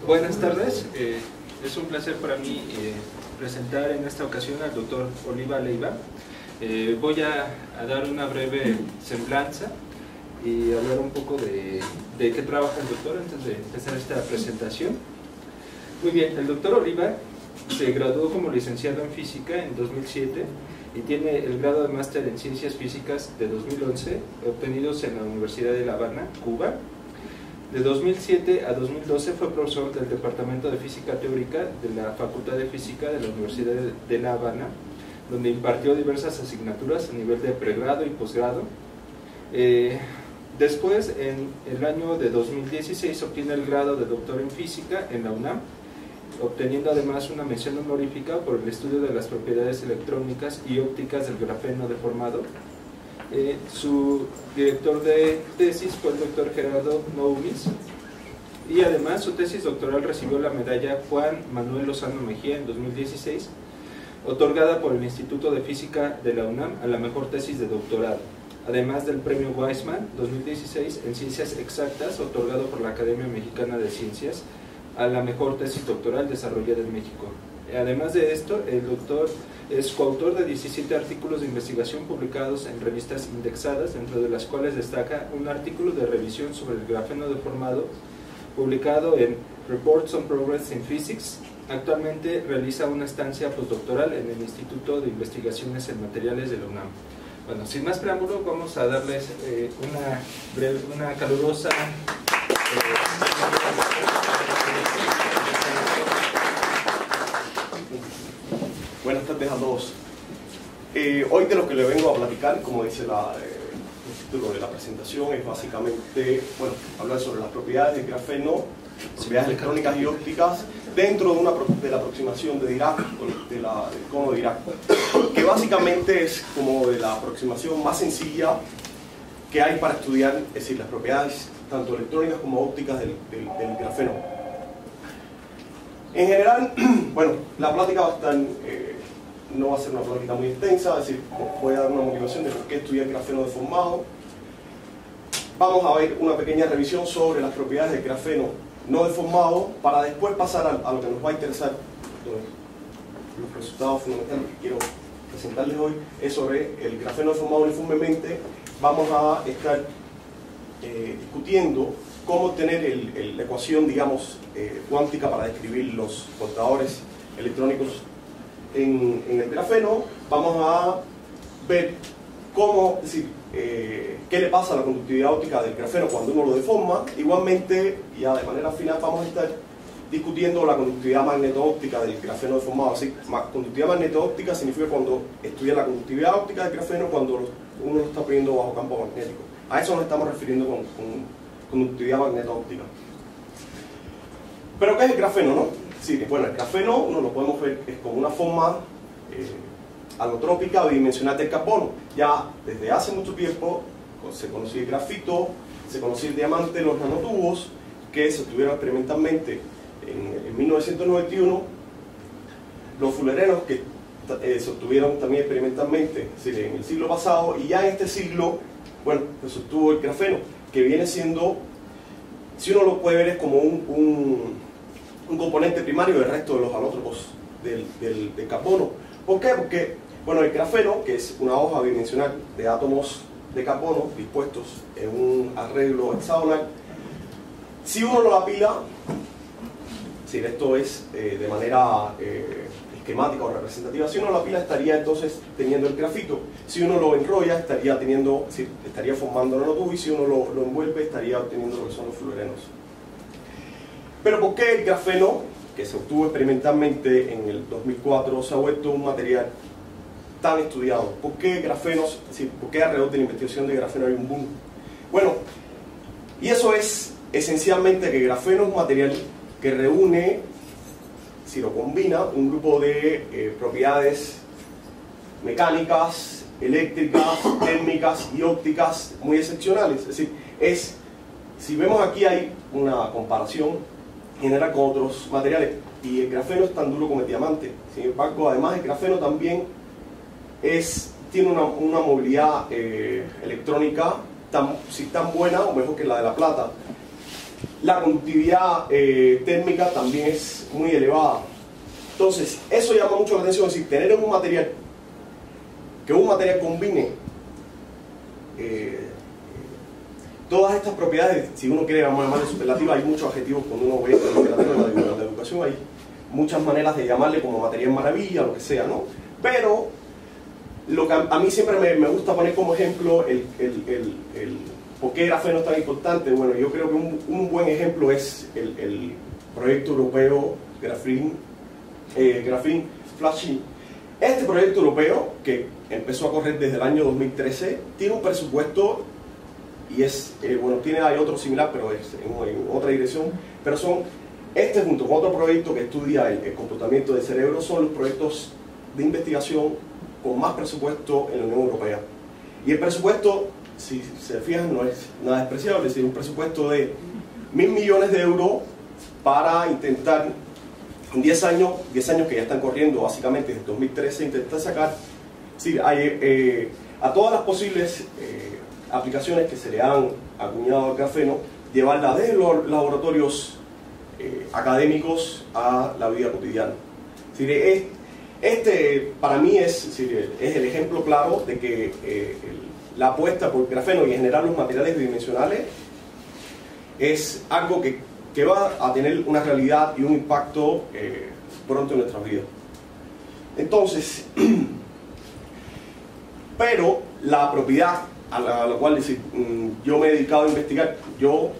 Buenas tardes, es un placer para mí presentar en esta ocasión al doctor Oliva Leiva. Voy a dar una breve semblanza y hablar un poco de qué trabaja el doctor antes de empezar esta presentación. Muy bien, el doctor Oliva se graduó como licenciado en física en 2007 y tiene el grado de máster en ciencias físicas de 2011 obtenidos en la Universidad de La Habana, Cuba. De 2007 a 2012 fue profesor del Departamento de Física Teórica de la Facultad de Física de la Universidad de La Habana, donde impartió diversas asignaturas a nivel de pregrado y posgrado. Después, en el año de 2016, obtiene el grado de doctor en física en la UNAM, obteniendo además una mención honorífica por el estudio de las propiedades electrónicas y ópticas del grafeno deformado. Su director de tesis fue el doctor Gerardo Noumis, y además su tesis doctoral recibió la medalla Juan Manuel Lozano Mejía en 2016, otorgada por el Instituto de Física de la UNAM a la mejor tesis de doctorado, además del premio Weizmann 2016 en Ciencias Exactas, otorgado por la Academia Mexicana de Ciencias a la mejor tesis doctoral desarrollada en México. Además de esto, el doctor es coautor de 17 artículos de investigación publicados en revistas indexadas, dentro de las cuales destaca un artículo de revisión sobre el grafeno deformado publicado en Reports on Progress in Physics. Actualmente realiza una estancia postdoctoral en el Instituto de Investigaciones en Materiales de la UNAM. Bueno, sin más preámbulo, vamos a darles una calurosa buenas tardes a todos. Hoy de lo que le vengo a platicar, como dice el título de la presentación, es básicamente, bueno, hablar sobre las propiedades del grafeno, propiedades electrónicas y ópticas, dentro de la aproximación de Dirac, del cono de Dirac, que básicamente es como de la aproximación más sencilla que hay para estudiar, es decir, las propiedades tanto electrónicas como ópticas del grafeno. En general, bueno, la plática va a estar, no va a ser una plática muy extensa, es decir, voy a dar una motivación de por qué estudiar el grafeno deformado. Vamos a ver una pequeña revisión sobre las propiedades del grafeno no deformado, para después pasar a lo que nos va a interesar. Los resultados fundamentales que quiero presentarles hoy es sobre el grafeno deformado uniformemente. Vamos a estar discutiendo cómo obtener la ecuación, digamos, cuántica para describir los portadores electrónicos en el grafeno. Vamos a ver cómo, es decir, qué le pasa a la conductividad óptica del grafeno cuando uno lo deforma. Igualmente, ya de manera final, vamos a estar discutiendo la conductividad magneto-óptica del grafeno deformado. Así, conductividad magneto-óptica significa cuando estudia la conductividad óptica del grafeno cuando uno lo está poniendo bajo campo magnético. A eso nos estamos refiriendo con conductividad magneto-óptica. ¿Pero qué es el grafeno, no? Sí, bueno, el grafeno uno lo podemos ver es como una forma alotrópica o bidimensional del carbono. Ya desde hace mucho tiempo se conocía el grafito, se conocía el diamante, los nanotubos, que se obtuvieron experimentalmente en 1991, los fullerenos que se obtuvieron también experimentalmente, es decir, en el siglo pasado, y ya en este siglo, bueno, pues se obtuvo el grafeno, que viene siendo, si uno lo puede ver, es como un componente primario del resto de los alótropos del carbono. ¿Por qué? Porque, bueno, el grafeno, que es una hoja bidimensional de átomos de carbono dispuestos en un arreglo hexagonal, si uno lo apila, si esto es de manera esquemática o representativa, si uno lo apila estaría entonces teniendo el grafito. Si uno lo enrolla estaría teniendo, es decir, estaría formando nanotubos, y si uno lo envuelve estaría obteniendo lo que son los fluorenos. Pero ¿por qué el grafeno, que se obtuvo experimentalmente en el 2004, se ha vuelto un material tan estudiado? ¿Por qué graferos, es decir, por qué alrededor de la investigación de grafeno hay un boom? Bueno, y eso es esencialmente que el grafeno es un material que reúne, si lo combina, un grupo de propiedades mecánicas, eléctricas, térmicas y ópticas muy excepcionales. Es decir, si vemos aquí hay una comparación general con otros materiales, y el grafeno es tan duro como el diamante. Sin embargo, además el grafeno también tiene una movilidad electrónica tan buena o mejor que la de la plata. la conductividad térmica también es muy elevada. Entonces, eso llama mucho la atención, es decir, tener un material, que un material combine todas estas propiedades. Si uno quiere llamarle superlativa, hay muchos adjetivos cuando uno ve la educación, hay muchas maneras de llamarle, como material maravilla, lo que sea, ¿no? Pero lo que a mí siempre me gusta poner como ejemplo ¿por qué grafeno es tan importante? Bueno, yo creo que un buen ejemplo es el proyecto europeo Graphene Flat Sheet. Este proyecto europeo, que empezó a correr desde el año 2013, tiene un presupuesto y es, bueno, hay otro similar, pero es en otra dirección, pero este junto con otro proyecto que estudia el comportamiento del cerebro, son los proyectos de investigación con más presupuesto en la Unión Europea. Y el presupuesto, si se fijan, no es nada despreciable, es decir, un presupuesto de 1.000 millones de euros para intentar, en 10 años que ya están corriendo básicamente desde 2013, intentar sacar, sí, a todas las posibles aplicaciones que se le han acuñado al grafeno, llevarla de los laboratorios académicos a la vida cotidiana. Es decir, este para mí es el ejemplo claro de que la apuesta por grafeno y en general los materiales bidimensionales es algo que va a tener una realidad y un impacto pronto en nuestras vidas. Entonces, pero la propiedad a la cual yo me he dedicado a investigar,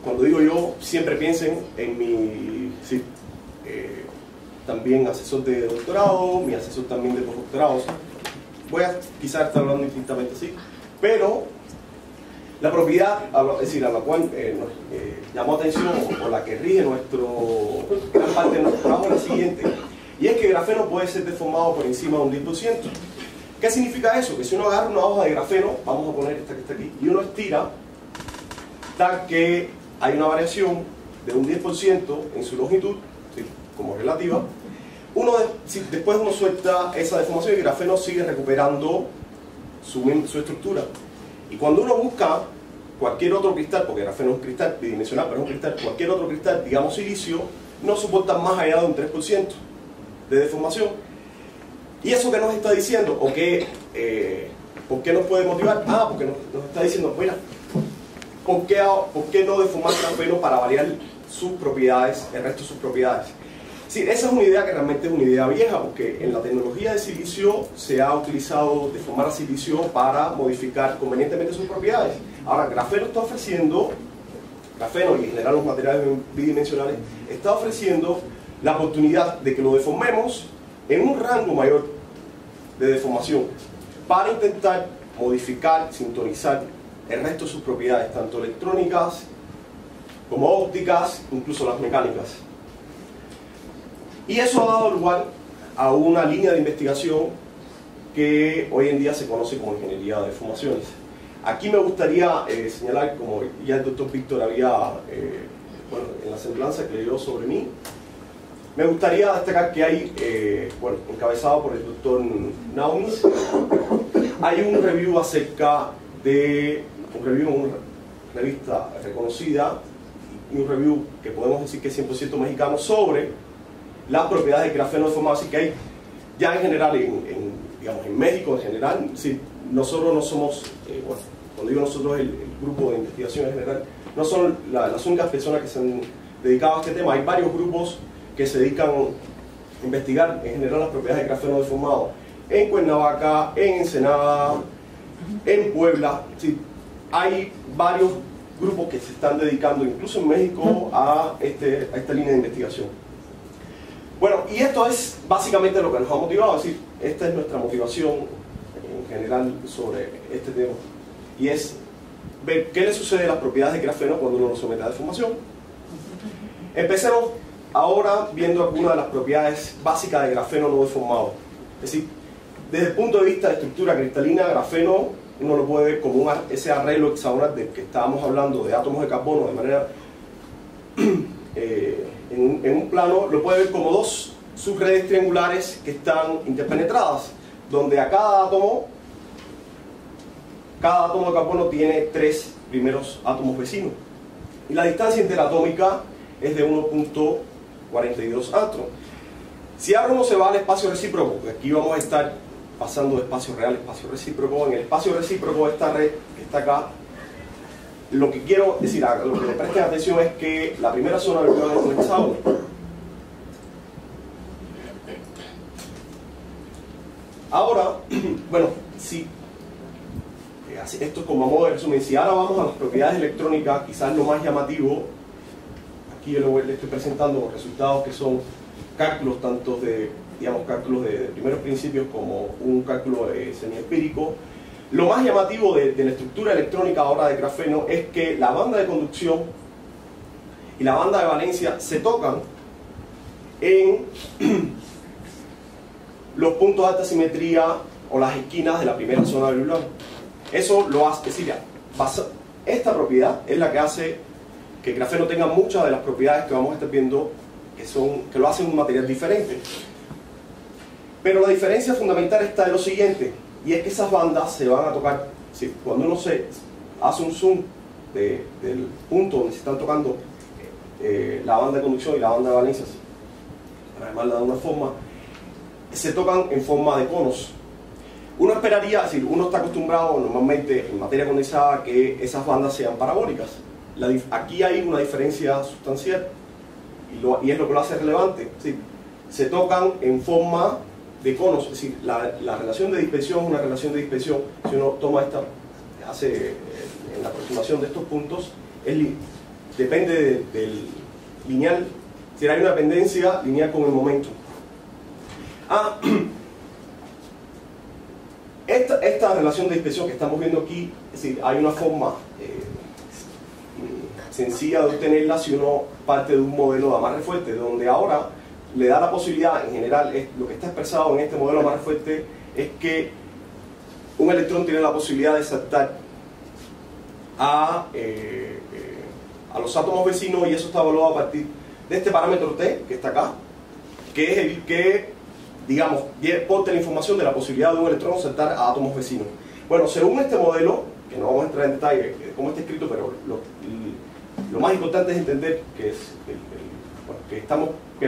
cuando digo yo, siempre piensen en mi también asesor de doctorado, mi asesor también de postdoctorado. Voy a quizás estar hablando distintamente así, pero la propiedad, es decir, a la cual nos llamó atención, o la que rige gran parte de nuestro trabajo, es la siguiente, y es que el grafeno puede ser deformado por encima de un 10%. ¿Qué significa eso? Que si uno agarra una hoja de grafeno, vamos a poner esta que está aquí, y uno estira, tal que hay una variación de un 10% en su longitud, ¿sí?, como relativa, después uno suelta esa deformación y el grafeno sigue recuperando su estructura. Y cuando uno busca cualquier otro cristal, porque el grafeno es un cristal bidimensional, pero es un cristal, cualquier otro cristal, digamos silicio, no soporta más allá de un 3% de deformación. ¿Y eso qué nos está diciendo? ¿O qué, por qué nos puede motivar? Porque nos está diciendo, mira, ¿por qué no deformar el grafeno para variar sus propiedades, el resto de sus propiedades? Sí, esa es una idea que realmente es una idea vieja, porque en la tecnología de silicio se ha utilizado deformar a silicio para modificar convenientemente sus propiedades. Ahora, grafeno está ofreciendo, grafeno y en general los materiales bidimensionales, está ofreciendo la oportunidad de que lo deformemos en un rango mayor de deformación para intentar modificar, sintonizar el resto de sus propiedades, tanto electrónicas como ópticas, incluso las mecánicas. Y eso ha dado lugar a una línea de investigación que hoy en día se conoce como ingeniería de deformaciones. Aquí me gustaría señalar, como ya el doctor Víctor había, en la semblanza que le dio sobre mí, me gustaría destacar que hay, encabezado por el doctor Naumis, hay un review acerca de, en una revista reconocida, y un review que podemos decir que es 100% mexicano, sobre las propiedades del grafeno deformado. Así que hay, ya en general, digamos, en México en general, sí, nosotros no somos, cuando digo nosotros, el grupo de investigación en general, no son las únicas personas que se han dedicado a este tema. Hay varios grupos que se dedican a investigar en general las propiedades del grafeno deformado en Cuernavaca, en Ensenada, en Puebla. Sí, hay varios grupos que se están dedicando, incluso en México, a esta línea de investigación. Bueno, y esto es básicamente lo que nos ha motivado, es decir, esta es nuestra motivación en general sobre este tema, y es ver qué le sucede a las propiedades del grafeno cuando uno lo somete a deformación. Empecemos ahora viendo algunas de las propiedades básicas del grafeno no deformado. Es decir, desde el punto de vista de estructura cristalina, grafeno uno lo puede ver como ese arreglo hexagonal del que estábamos hablando, de átomos de carbono, de manera en un plano, lo puede ver como dos subredes triangulares que están interpenetradas, donde a cada átomo de carbono tiene 3 primeros átomos vecinos. y la distancia interatómica es de 1.42 angstrom. Si ahora uno se va al espacio recíproco, porque aquí vamos a estar pasando de espacio real a espacio recíproco, en el espacio recíproco de esta red que está acá, lo que quiero decir, lo que le presten atención es que la primera zona del plano es un hexágono. Ahora, bueno, si esto es como a modo de resumen, si ahora vamos a las propiedades electrónicas, quizás lo más llamativo, aquí yo le estoy presentando resultados que son cálculos tanto de, digamos, cálculos de primeros principios como un cálculo semiempírico. Lo más llamativo de la estructura electrónica ahora de grafeno es que la banda de conducción y la banda de valencia se tocan en los puntos de alta simetría o las esquinas de la primera zona del plano. Eso lo hace, es decir, esta propiedad es la que hace que el grafeno tenga muchas de las propiedades que vamos a estar viendo que lo hacen un material diferente. Pero la diferencia fundamental está en lo siguiente, y es que esas bandas se van a tocar, ¿sí? Cuando uno se hace un zoom del punto donde se están tocando la banda de conducción y la banda de valencia, para llamarla de una forma, se tocan en forma de conos. Uno esperaría, es decir, uno está acostumbrado normalmente en materia condensada a que esas bandas sean parabólicas. Aquí hay una diferencia sustancial y es lo que lo hace relevante. Es decir, se tocan en forma de conos, es decir, la relación de dispersión es una relación de dispersión. Si uno toma en la aproximación de estos puntos, depende del lineal, es decir, hay una dependencia lineal con el momento. Esta relación de dispersión que estamos viendo aquí, es decir, hay una forma sencilla de obtenerla si uno parte de un modelo de amarre fuerte, donde ahora le da la posibilidad, en general, lo que está expresado en este modelo de amarre fuerte es que un electrón tiene la posibilidad de saltar a los átomos vecinos, y eso está evaluado a partir de este parámetro T, que está acá, que es el que, digamos, porta la información de la posibilidad de un electrón saltar a átomos vecinos. Bueno, según este modelo, que no vamos a entrar en detalle de cómo está escrito, pero lo más importante es entender que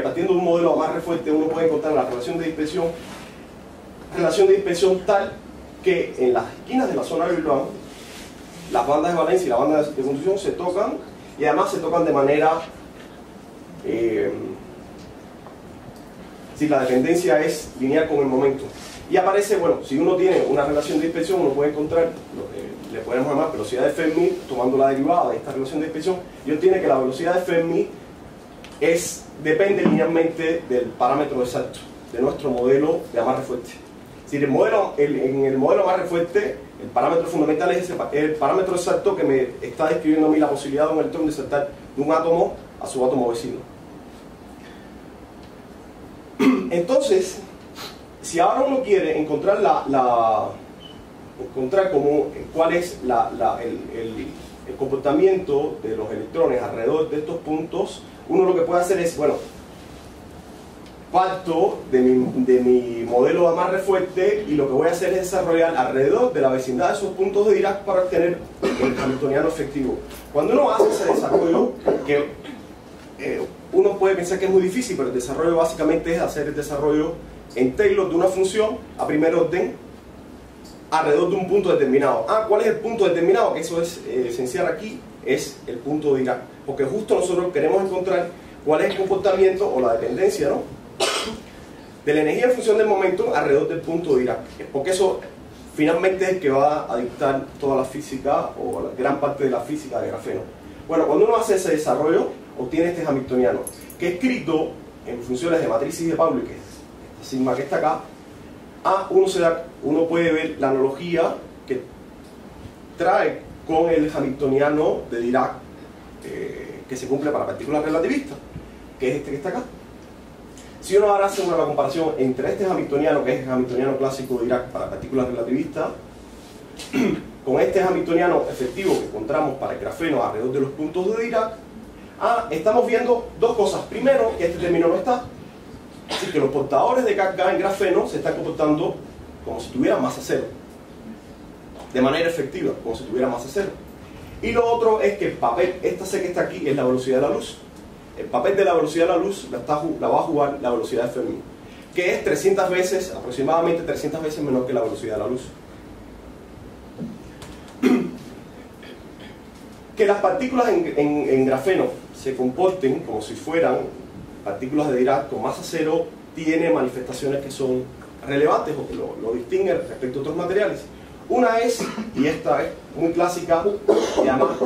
partiendo de un modelo amarre fuerte uno puede encontrar la relación de dispersión tal que en las esquinas de la zona del Brillouin las bandas de valencia y la banda de conducción se tocan, y además se tocan de manera si la dependencia es lineal con el momento. Y aparece, bueno, si uno tiene una relación de dispersión, uno puede encontrar lo que le podemos llamar velocidad de Fermi, tomando la derivada de esta relación de dispersión, y obtiene que la velocidad de Fermi depende linealmente del parámetro exacto de nuestro modelo de amarre fuerte. Es decir, en el modelo de amarre fuerte, el parámetro fundamental es el parámetro exacto que me está describiendo a mí la posibilidad de un electrón de saltar de un átomo a su átomo vecino. Entonces, si ahora uno quiere encontrar cuál es el comportamiento de los electrones alrededor de estos puntos, uno lo que puede hacer es, bueno, parto de mi modelo de amarre fuerte, y lo que voy a hacer es desarrollar alrededor de la vecindad de esos puntos de Dirac para obtener el hamiltoniano efectivo. Cuando uno hace ese desarrollo, que uno puede pensar que es muy difícil, pero el desarrollo básicamente es hacer el desarrollo en Taylor de una función a primer orden alrededor de un punto determinado. ¿Cuál es el punto determinado? Que eso es esencial aquí, es el punto de Dirac, porque justo nosotros queremos encontrar cuál es el comportamiento o la dependencia, ¿no?, de la energía en función del momento alrededor del punto de Dirac, porque eso finalmente es el que va a dictar toda la física o la gran parte de la física de grafeno. Bueno, cuando uno hace ese desarrollo, obtiene este hamiltoniano, que escrito en funciones de matrices de Pauli, que es esta sigma que está acá, uno puede ver la analogía que trae con el hamiltoniano de Dirac que se cumple para partículas relativistas, que es este que está acá. Si uno ahora hace una comparación entre este hamiltoniano, que es el hamiltoniano clásico de Dirac para partículas relativistas, con este hamiltoniano efectivo que encontramos para el grafeno alrededor de los puntos de Dirac, estamos viendo dos cosas. Primero, que este término no está. Así que los portadores de carga en grafeno se están comportando como si tuvieran masa cero, de manera efectiva, como si tuvieran masa cero. Y lo otro es que el papel, esta C que está aquí, es la velocidad de la luz. El papel de la velocidad de la luz la va a jugar la velocidad de Fermi, que es 300 veces, aproximadamente 300 veces menor que la velocidad de la luz. Que las partículas en grafeno se comporten como si fueran partículas de Dirac con masa cero tiene manifestaciones que son relevantes o que lo distinguen respecto a otros materiales. Una es, y esta es muy clásica, y además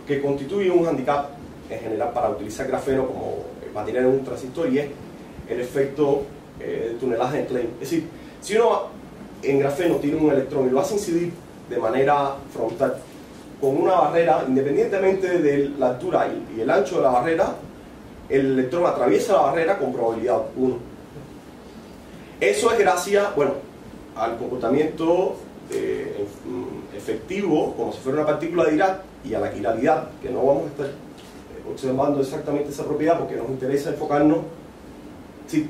que constituye un handicap en general para utilizar grafeno como material en un transistor, y es el efecto de tunelaje en Klein. Es decir, si uno en grafeno tiene un electrón y lo hace incidir de manera frontal con una barrera, independientemente de la altura y el ancho de la barrera, el electrón atraviesa la barrera con probabilidad 1. Eso es gracias, bueno, al comportamiento efectivo, como si fuera una partícula de Dirac, y a la quiralidad, que no vamos a estar observando exactamente esa propiedad porque nos interesa enfocarnos,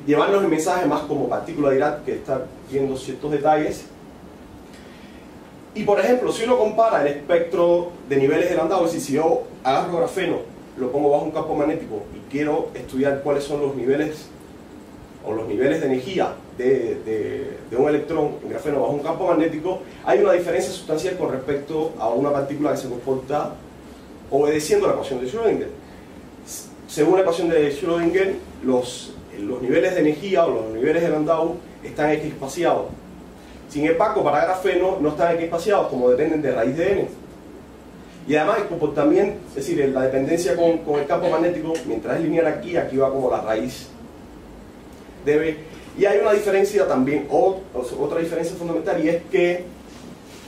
llevarnos el mensaje más como partícula de Dirac que estar viendo ciertos detalles. Y por ejemplo, si uno compara el espectro de niveles de Landau, es decir, si yo agarro grafeno, lo pongo bajo un campo magnético y quiero estudiar cuáles son los niveles o los niveles de energía de un electrón en grafeno bajo un campo magnético, hay una diferencia sustancial con respecto a una partícula que se comporta obedeciendo la ecuación de Schrödinger. Según la ecuación de Schrödinger, los niveles de energía o los niveles de Landau están equiespaciados. Sin embargo, para grafeno no están equiespaciados, como dependen de raíz de n. Y además el comportamiento, es decir, la dependencia con el campo magnético, mientras es lineal aquí va como la raíz de B. Y hay una diferencia también, otra diferencia fundamental, y es que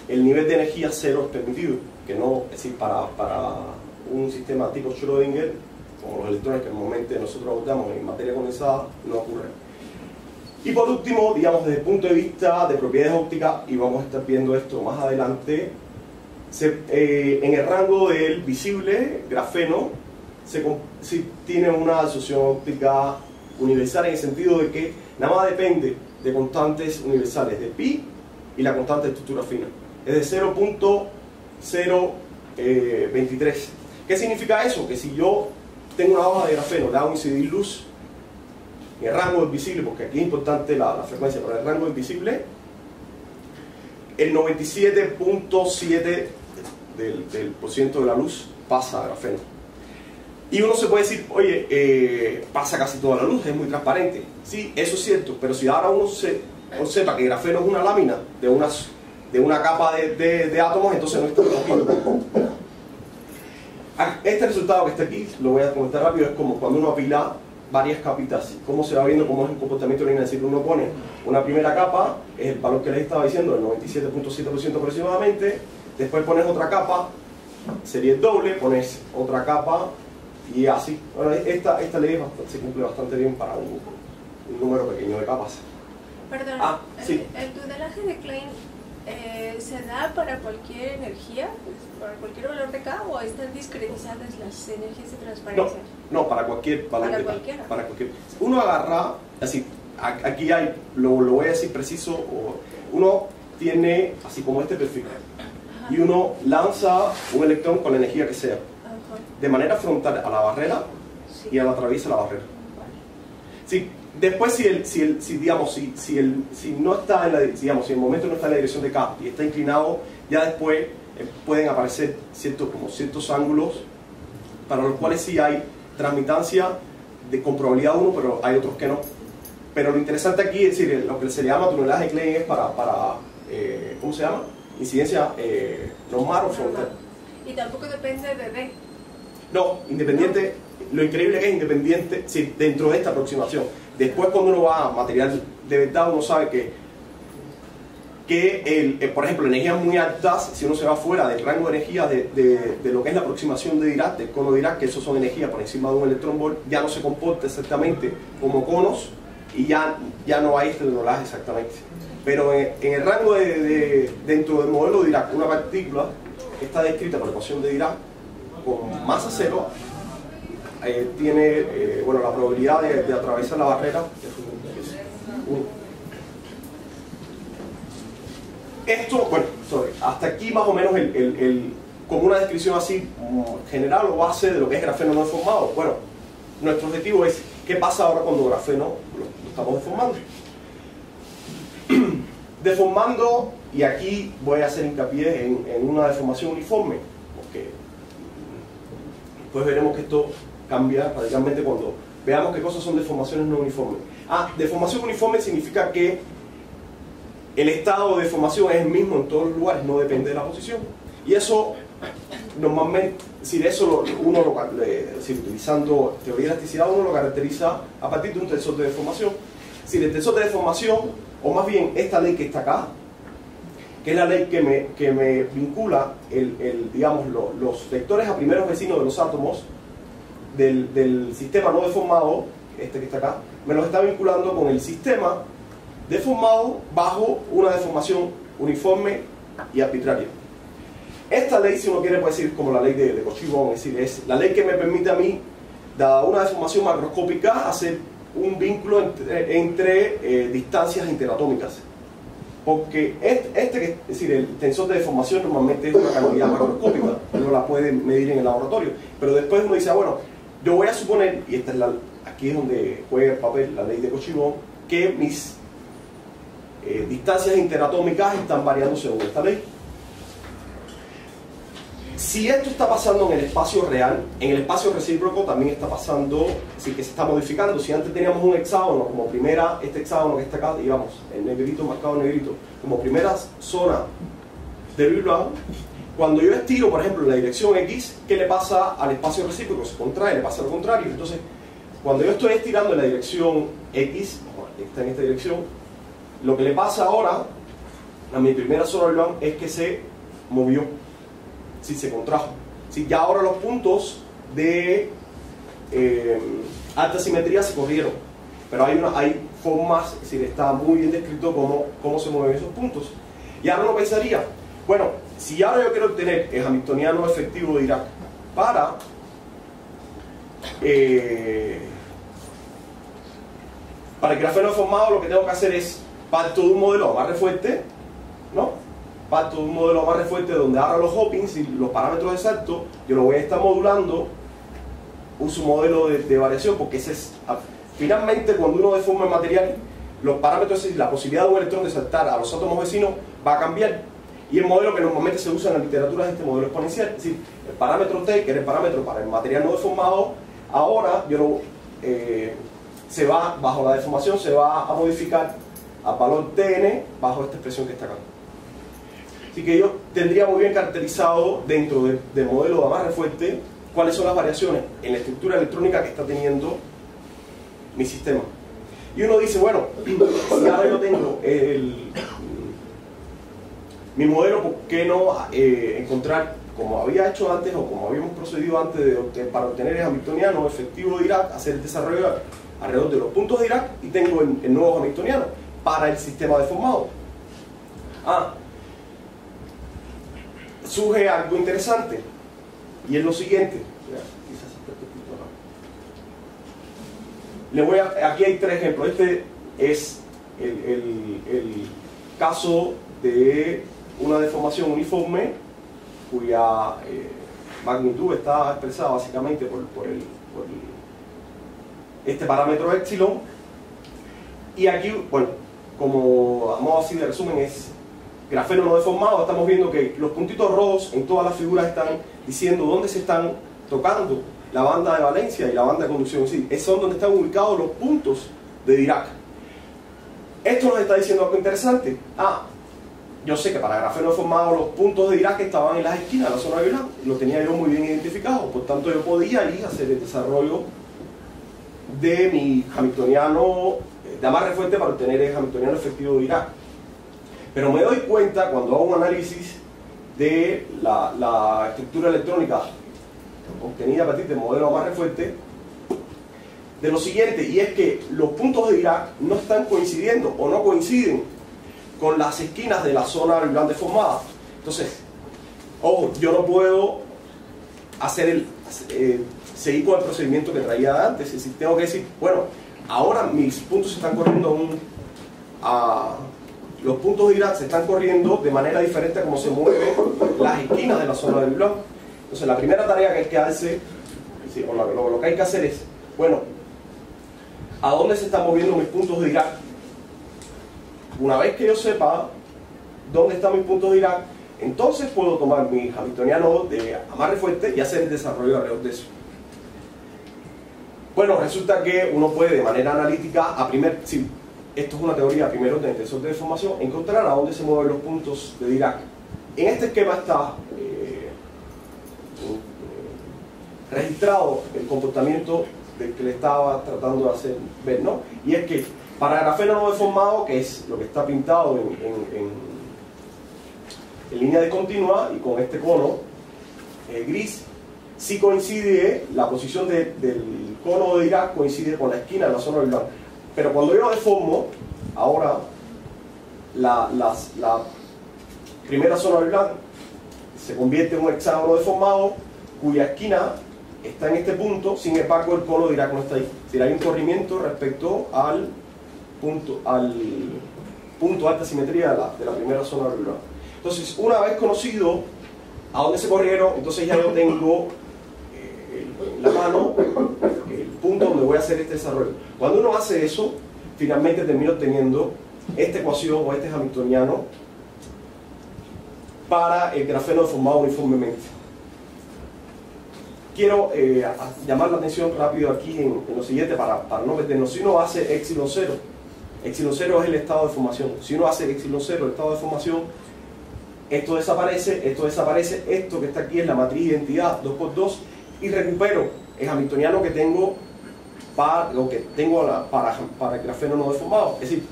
el nivel de energía cero es permitido, que no, es decir, para un sistema tipo Schrödinger, como los electrones que normalmente nosotros abordamos en materia condensada, no ocurre. Y por último, digamos, desde el punto de vista de propiedades ópticas, y vamos a estar viendo esto más adelante, en el rango del visible, grafeno, tiene una asociación óptica universal en el sentido de que nada más depende de constantes universales de pi y la constante de estructura fina. Es de 0.023. ¿Qué significa eso? Que si yo tengo una hoja de grafeno, le hago incidir luz en el rango del visible, porque aquí es importante la frecuencia, pero en el rango del visible, el 97.7% de la luz pasa a grafeno. Y uno se puede decir, oye, pasa casi toda la luz, es muy transparente. Sí, eso es cierto, pero si ahora uno se observa que el grafeno es una lámina de una capa de átomos, entonces no está tranquilo. Este resultado que está aquí, lo voy a comentar rápido, es como cuando uno apila varias capitas, cómo se va viendo cómo es el comportamiento lineal. Es decir, uno pone una primera capa, es el valor que les estaba diciendo, el 97.7% aproximadamente, después pones otra capa, sería el doble, pones otra capa, y así. Bueno, esta ley se cumple bastante bien para un número pequeño de capas. Perdón, sí. ¿El tunelaje de Klein se da para cualquier energía, para cualquier valor de K, o están discretizadas las energías de transparencia? No, para cualquier valor de K. Para cualquier. Uno agarra, así, aquí hay, lo voy a decir preciso, uno tiene así como este perfil. Ajá. Y uno lanza un electrón con la energía que sea. De manera frontal a la barrera, sí, y a la atraviesa la barrera. Sí, después si no está en la, digamos, si el momento no está en la dirección de K y está inclinado, ya después pueden aparecer ciertos ángulos para los cuales sí hay transmitancia con probabilidad 1, pero hay otros que no. Pero lo interesante aquí es decir, lo que se le llama tunelaje de Klein es para ¿cómo se llama? Incidencia normal o frontal. Y tampoco depende de D. No, independiente, lo increíble es que es independiente, sí, dentro de esta aproximación. Después cuando uno va a material de verdad, uno sabe que por ejemplo, energías muy altas, si uno se va fuera del rango de energía de lo que es la aproximación de Dirac, del cono de Dirac, que eso son energías por encima de un electrón volt, ya no se comporta exactamente como conos y ya no hay este tunelaje exactamente. Pero en el rango dentro del modelo de Dirac, una partícula está descrita por la ecuación de Dirac con masa cero, tiene bueno, la probabilidad de atravesar la barrera es 1. Esto, bueno, hasta aquí más o menos como una descripción así general o base de lo que es grafeno no deformado. Bueno, nuestro objetivo es qué pasa ahora cuando grafeno lo estamos deformando. Deformando, y aquí voy a hacer hincapié en una deformación uniforme, porque después veremos que esto cambia radicalmente cuando veamos qué cosas son deformaciones no uniformes. Deformación uniforme significa que el estado de deformación es el mismo en todos los lugares, no depende de la posición. Y eso, normalmente, utilizando teoría de elasticidad, uno lo caracteriza a partir de un tensor de deformación. Si el tensor de deformación, o más bien esta ley que está acá, que es la ley que me vincula digamos, los vectores a primeros vecinos de los átomos del sistema no deformado, este que está acá, me los está vinculando con el sistema deformado bajo una deformación uniforme y arbitraria. Esta ley, si uno quiere, puede decir como la ley de Cauchy-Bonne, es decir, es la ley que me permite a mí, dada una deformación macroscópica, hacer un vínculo entre distancias interatómicas. Porque es decir, el tensor de deformación normalmente es una cantidad macroscópica, uno la puede medir en el laboratorio, pero después uno dice, bueno, yo voy a suponer, y esta es aquí es donde juega el papel la ley de Cauchy-Bonne, que mis distancias interatómicas están variando según esta ley. Si esto está pasando en el espacio real, en el espacio recíproco también está pasando, es decir, que se está modificando. Si antes teníamos un hexágono como primera, este hexágono que está acá, digamos, el negrito marcado en negrito, como primera zona de Big Bang, cuando yo estiro, por ejemplo, en la dirección X, ¿qué le pasa al espacio recíproco? Se contrae, le pasa lo contrario. Entonces, cuando yo estoy estirando en la dirección X, está en esta dirección, lo que le pasa ahora a mi primera zona de Big Bang es que se movió. Si se contrajo. Si ya ahora los puntos de alta simetría se corrieron, pero hay formas, es decir, está muy bien descrito cómo se mueven esos puntos. Y ahora uno pensaría, bueno, si ahora yo quiero obtener el hamiltoniano efectivo de Dirac para el grafeno deformado, lo que tengo que hacer es parto de un modelo amarre fuerte, ¿no? Parto de un modelo amarre fuerte donde ahora los hoppings y los parámetros de salto yo lo voy a estar modulando, uso un modelo de variación, porque ese es finalmente cuando uno deforma el material, los parámetros, es decir, la posibilidad de un electrón de saltar a los átomos vecinos va a cambiar, y el modelo que normalmente se usa en la literatura es este modelo exponencial, es decir, el parámetro T, que era el parámetro para el material no deformado, ahora se va, bajo la deformación se va a modificar a valor Tn bajo esta expresión que está acá. Así que yo tendría muy bien caracterizado dentro del modelo de amarre fuerte cuáles son las variaciones en la estructura electrónica que está teniendo mi sistema. Y uno dice, bueno, si ahora yo tengo mi modelo, ¿por qué no encontrar, como había hecho antes o como habíamos procedido antes para obtener el hamiltoniano efectivo de Dirac, hacer el desarrollo alrededor de los puntos de Dirac y tengo el nuevo hamiltoniano para el sistema deformado? Surge algo interesante, y es lo siguiente. Aquí hay tres ejemplos. Este es el caso de una deformación uniforme cuya magnitud está expresada básicamente por este parámetro epsilon, y aquí, bueno, como a modo así de resumen, es grafeno no deformado. Estamos viendo que los puntitos rojos en todas las figuras están diciendo dónde se están tocando la banda de valencia y la banda de conducción, es decir, son donde están ubicados los puntos de Dirac. Esto nos está diciendo algo interesante. Yo sé que para grafeno deformado los puntos de Dirac estaban en las esquinas de la zona de Big Bang, lo tenía yo muy bien identificado, por tanto yo podía ir a hacer el desarrollo de mi hamiltoniano de amarre fuerte para obtener el hamiltoniano efectivo de Dirac. Pero me doy cuenta cuando hago un análisis de la estructura electrónica obtenida a partir del modelo amarre fuerte, de lo siguiente, y es que los puntos de Dirac no están coincidiendo o no coinciden con las esquinas de la zona Big Bang deformada. Entonces, ojo, yo no puedo seguir con el procedimiento que traía antes, es decir, tengo que decir, bueno, ahora mis puntos se están corriendo los puntos de Dirac se están corriendo de manera diferente a como se mueven las esquinas de la zona del blanco. Entonces la primera tarea que hay que hacer, o lo que hay que hacer es, bueno, ¿a dónde se están moviendo mis puntos de Dirac? Una vez que yo sepa dónde están mis puntos de Dirac, entonces puedo tomar mi hamiltoniano de amarre fuerte y hacer el desarrollo alrededor de eso. Bueno, resulta que uno puede de manera analítica, si esto es una teoría primero de tensor de deformación, encontrar a dónde se mueven los puntos de Dirac. En este esquema está registrado el comportamiento del que le estaba tratando de hacer ver, ¿no? Y es que para grafeno no deformado, que es lo que está pintado en línea de continua y con este cono gris, sí coincide, la posición del cono de Dirac coincide con la esquina de la zona orbital. Pero cuando yo deformo, ahora la primera zona orbital se convierte en un hexágono deformado cuya esquina está en este punto, sin embargo el cono de Dirac no está ahí. Es decir, hay un corrimiento respecto al punto de alta simetría de la primera zona orbital. Entonces, una vez conocido a dónde se corrieron, entonces ya yo tengo en la mano el punto donde voy a hacer este desarrollo. Cuando uno hace eso, finalmente termino obteniendo esta ecuación o este hamiltoniano para el grafeno deformado uniformemente. Quiero llamar la atención rápido aquí en lo siguiente para no meternos. Si uno hace epsilon 0, epsilon 0 es el estado de formación. Si uno hace epsilon 0, el estado de formación, esto desaparece, esto que está aquí es la matriz de identidad 2×2 y recupero el hamiltoniano que tengo para el grafeno no deformado. Es decir,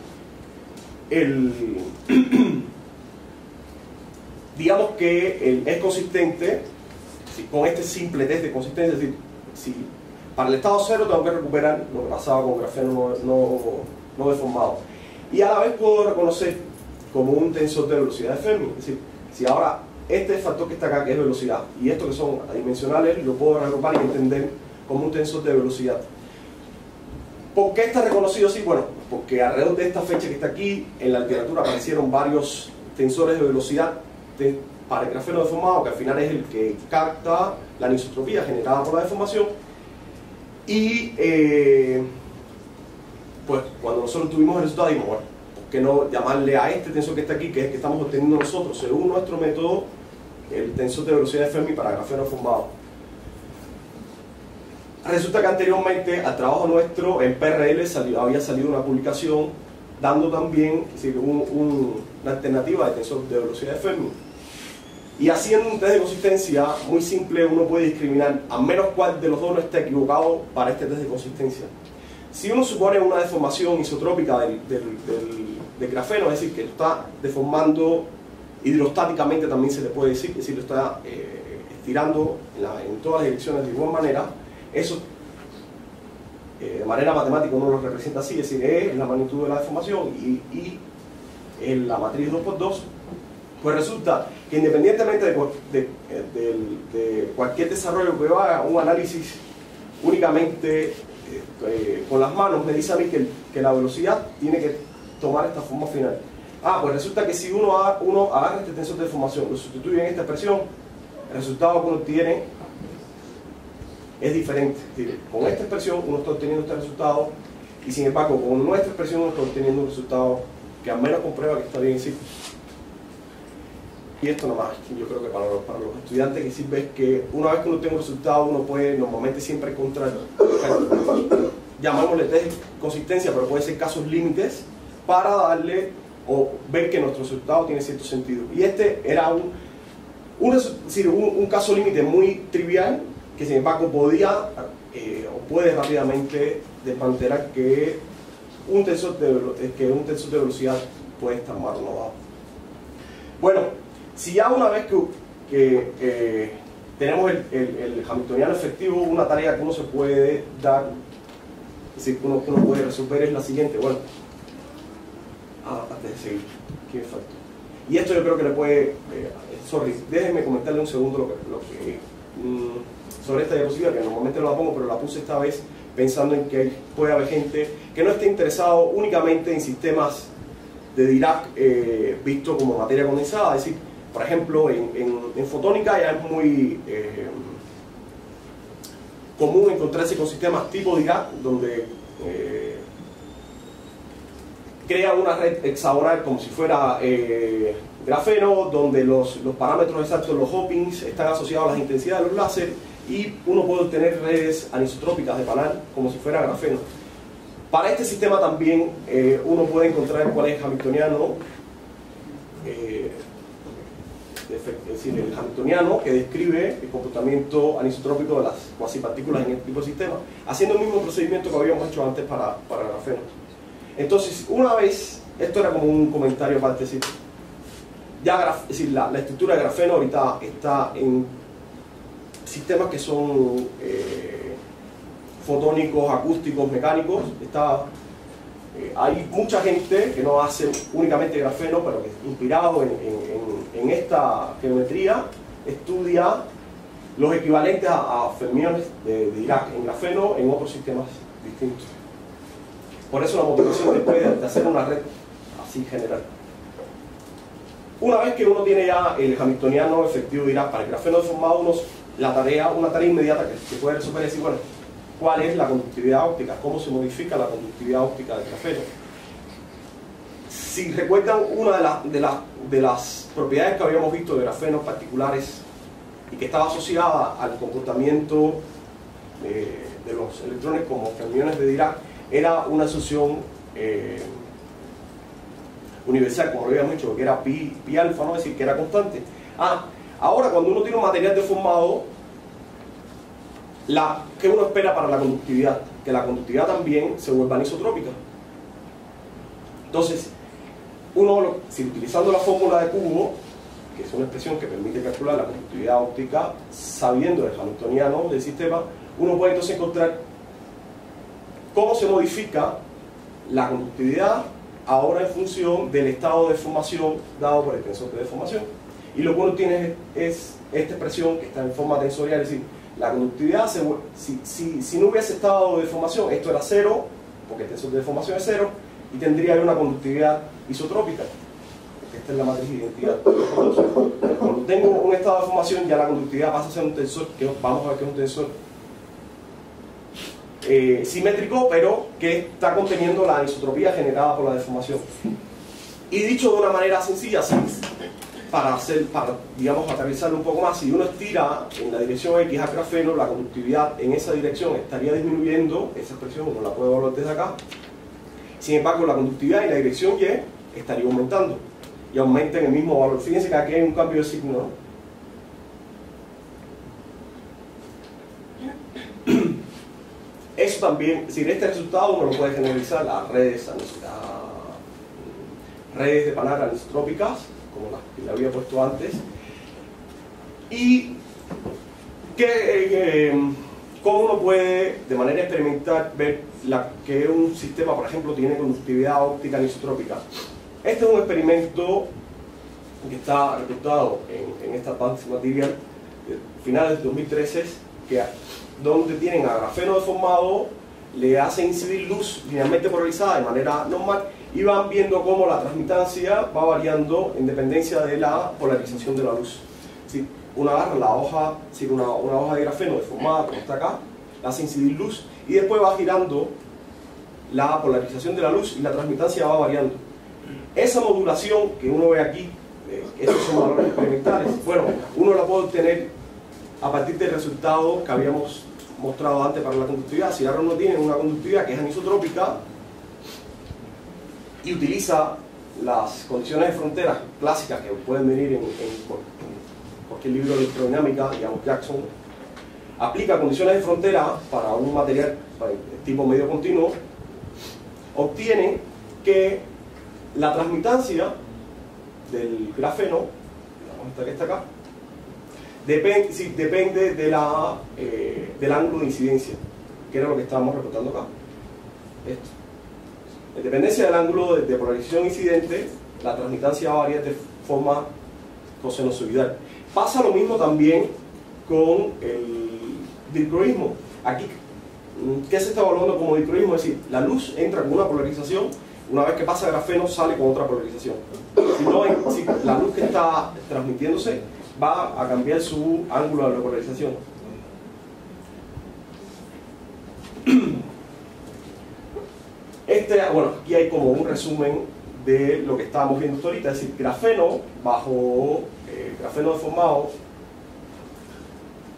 digamos que es consistente con este simple test de consistencia. Es decir, si para el estado 0 tengo que recuperar lo que pasaba con grafeno no deformado, y a la vez puedo reconocer como un tensor de velocidad de Fermi. Es decir, si ahora este factor que está acá, que es velocidad, y esto que son adimensionales, lo puedo agrupar y entender como un tensor de velocidad. ¿Por qué está reconocido así? Bueno, porque alrededor de esta fecha que está aquí, en la literatura aparecieron varios tensores de velocidad para el grafeno deformado, que al final es el que capta la anisotropía generada por la deformación. Y pues cuando nosotros tuvimos el resultado, dijimos, bueno, ¿por qué no llamarle a este tensor que está aquí, que es el que estamos obteniendo nosotros, según nuestro método, el tensor de velocidad de Fermi para grafeno deformado? Resulta que anteriormente al trabajo nuestro en PRL había salido una publicación dando también, es decir, una alternativa de tensor de velocidad de Fermi. Y haciendo un test de consistencia muy simple, uno puede discriminar a menos cuál de los dos no está equivocado para este test de consistencia. Si uno supone una deformación isotrópica del grafeno, es decir, que lo está deformando hidrostáticamente, también se le puede decir, es decir, lo está estirando en todas las direcciones de igual manera, eso de manera matemática uno lo representa así, es decir, es la magnitud de la deformación y en la matriz 2×2, pues resulta que independientemente de cualquier desarrollo que yo haga, un análisis únicamente con las manos me dice a mí que la velocidad tiene que tomar esta forma final. Pues resulta que si uno agarra este tensor de deformación, lo sustituye en esta expresión, el resultado que uno tiene es diferente. Es decir, con esta expresión uno está obteniendo este resultado y sin embargo con nuestra expresión uno está obteniendo un resultado que al menos comprueba que está bien en sí. Y esto nomás, yo creo que para los estudiantes que sirve es que una vez que uno tenga un resultado uno puede normalmente siempre encontrar, llamémosle test de consistencia, pero puede ser casos límites para darle o ver que nuestro resultado tiene cierto sentido. Y este era un caso límite muy trivial que sin embargo podía o puede rápidamente desmantelar que un tensor de velocidad puede estar mal o no dado. Bueno, si ya una vez que tenemos el hamiltoniano efectivo, una tarea que uno se puede dar, es decir, que uno puede resolver es la siguiente. Bueno, antes de seguir, ¿qué me falta? Y esto yo creo que le puede, déjenme comentarle un segundo sobre esta diapositiva, que normalmente no la pongo, pero la puse esta vez pensando en que puede haber gente que no esté interesado únicamente en sistemas de Dirac visto como materia condensada. Es decir, por ejemplo, en fotónica ya es muy común encontrarse con sistemas tipo Dirac, donde crea una red hexagonal como si fuera grafeno, donde los parámetros exactos, los hoppings, están asociados a las intensidades de los láser, y uno puede obtener redes anisotrópicas de Banach como si fuera grafeno. Para este sistema también uno puede encontrar cuál es el hamiltoniano, es decir, el hamiltoniano que describe el comportamiento anisotrópico de las cuasipartículas en este tipo de sistema, haciendo el mismo procedimiento que habíamos hecho antes para grafeno. Entonces, una vez, esto era como un comentario aparte, es decir, la estructura de grafeno ahorita está en sistemas que son fotónicos, acústicos, mecánicos. Hay mucha gente que no hace únicamente grafeno, pero que inspirado en esta geometría estudia los equivalentes a fermiones de Dirac en grafeno en otros sistemas distintos. Por eso la motivación después de hacer una red así general. Una vez que uno tiene ya el hamiltoniano efectivo Dirac para el grafeno deformado, una tarea inmediata que puede resolver es decir, bueno, ¿cuál es la conductividad óptica? ¿Cómo se modifica la conductividad óptica del grafeno? Si recuerdan, una de las propiedades que habíamos visto de grafenos particulares y que estaba asociada al comportamiento de los electrones como fermiones de Dirac era una asociación universal, como lo habíamos dicho, que era pi alfa, ¿no? Es decir, que era constante. Ahora cuando uno tiene un material deformado, ¿qué uno espera para la conductividad? Que la conductividad también se vuelva anisotrópica. Entonces, si utilizando la fórmula de Cubo, que es una expresión que permite calcular la conductividad óptica sabiendo el hamiltoniano del sistema, uno puede entonces encontrar cómo se modifica la conductividad ahora en función del estado de deformación dado por el tensor de deformación. Y lo que uno tiene es esta expresión que está en forma tensorial, es decir, la conductividad, si no hubiese estado de deformación, esto era cero, porque el tensor de deformación es cero, y tendría una conductividad isotrópica, porque esta es la matriz de identidad. Entonces, cuando tengo un estado de deformación, ya la conductividad pasa a ser un tensor, que vamos a ver que es un tensor simétrico, pero que está conteniendo la anisotropía generada por la deformación. Y dicho de una manera sencilla, para digamos, aterrizarlo un poco más, si uno estira en la dirección X a grafeno, la conductividad en esa dirección estaría disminuyendo, esa expresión uno la puede evaluar desde acá. Sin embargo, la conductividad en la dirección Y estaría aumentando, y aumenta en el mismo valor. Fíjense que aquí hay un cambio de signo, ¿no? Eso también, es decir, este resultado uno lo puede generalizar a redes de Banach anisotrópicas, como las que le había puesto antes, y cómo uno puede de manera experimental ver que un sistema, por ejemplo, tiene conductividad óptica anisotrópica. Este es un experimento que está reportado en esta Advanced Material finales de 2013, donde tienen a grafeno deformado, le hacen incidir luz linealmente polarizada de manera normal y van viendo cómo la transmitancia va variando en dependencia de la polarización de la luz. Si uno agarra la hoja, una hoja de grafeno deformada como está acá, la hace incidir luz y después va girando la polarización de la luz y la transmitancia va variando. Esa modulación que uno ve aquí, estos son valores experimentales, bueno, uno la puede obtener a partir del resultado que habíamos mostrado antes para la conductividad. Si ahora uno tiene una conductividad que es anisotrópica y utiliza las condiciones de frontera clásicas que pueden venir en cualquier libro de electrodinámica, digamos Jackson, aplica condiciones de frontera para un material tipo medio continuo, obtiene que la transmitancia del grafeno, digamos esta que está acá, depende del ángulo de incidencia, que era lo que estábamos reportando acá. Esto. En dependencia del ángulo de polarización incidente, la transmitancia va a variar de forma cosenoidal. Pasa lo mismo también con el dicroísmo. Aquí, ¿qué se está evaluando como dicroísmo? Es decir, la luz entra con una polarización una vez que pasa grafeno sale con otra polarización. Si la luz que está transmitiéndose va a cambiar su ángulo de polarización. Bueno, aquí hay como un resumen de lo que estábamos viendo hasta ahorita, es decir, grafeno bajo grafeno deformado,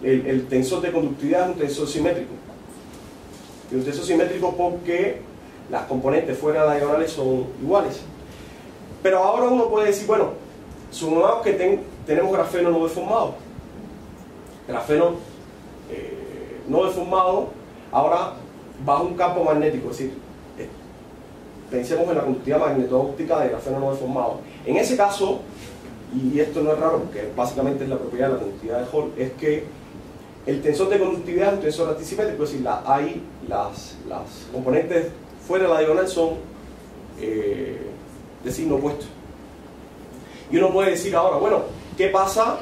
el tensor de conductividad es un tensor simétrico. Y un tensor simétrico porque las componentes fuera de las diagonales son iguales. Pero ahora uno puede decir, bueno, supongamos que tenemos grafeno no deformado. Grafeno no deformado, ahora bajo un campo magnético, es decir, pensemos en la conductividad magneto-óptica de grafeno no deformado. En ese caso, y esto no es raro porque básicamente es la propiedad de la conductividad de Hall, es que el tensor de conductividad es un tensor antisimétrico, es decir, las componentes fuera de la diagonal son de signo opuesto. Y uno puede decir ahora, bueno, ¿qué pasa?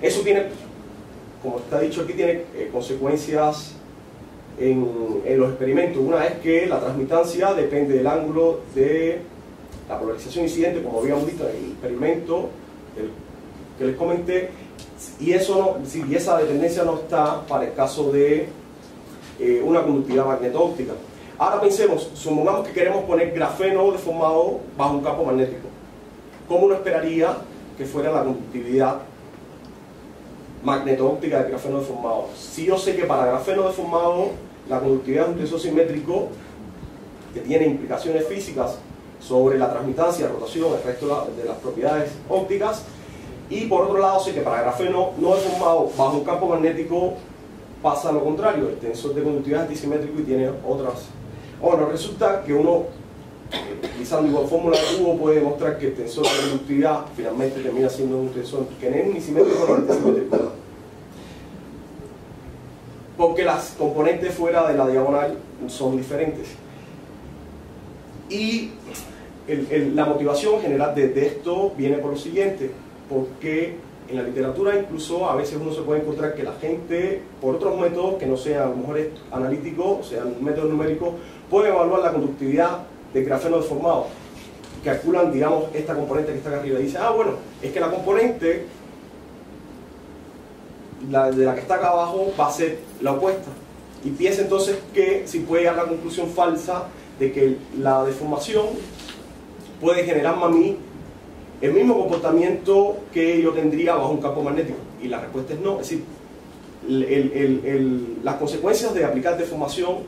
Eso tiene, como está dicho aquí, tiene consecuencias en los experimentos. Una es que la transmitancia depende del ángulo de la polarización incidente, como habíamos visto en el experimento que les comenté, y esa dependencia no está para el caso de una conductividad magneto-óptica. Ahora pensemos, supongamos que queremos poner grafeno deformado bajo un campo magnético. ¿Cómo uno esperaría que fuera la conductividad magneto-óptica del grafeno deformado? Si yo sé que para grafeno deformado la conductividad es un tensor simétrico que tiene implicaciones físicas sobre la transmitancia, rotación, el resto de las propiedades ópticas, y por otro lado sé que para grafeno no deformado bajo un campo magnético pasa lo contrario, el tensor de conductividad es antisimétrico y tiene otras. Bueno, resulta que uno, utilizando igual fórmula de Hugo, puede demostrar que el tensor de conductividad finalmente termina siendo un tensor que no es ni simétrico ni antisimétrico, porque las componentes fuera de la diagonal son diferentes. Y la motivación general de esto viene por lo siguiente, porque en la literatura incluso a veces uno se puede encontrar que la gente, por otros métodos que no sean a lo mejor analíticos, o sean métodos numéricos, puede evaluar la conductividad del grafeno deformado. Calculan, digamos, esta componente que está acá arriba y dicen, ah, bueno, es que la componente de la que está acá abajo va a ser la opuesta. Y piensa entonces que si puede llegar a la conclusión falsa de que la deformación puede generarme a mí el mismo comportamiento que yo tendría bajo un campo magnético. Y la respuesta es no. Es decir, las consecuencias de aplicar deformación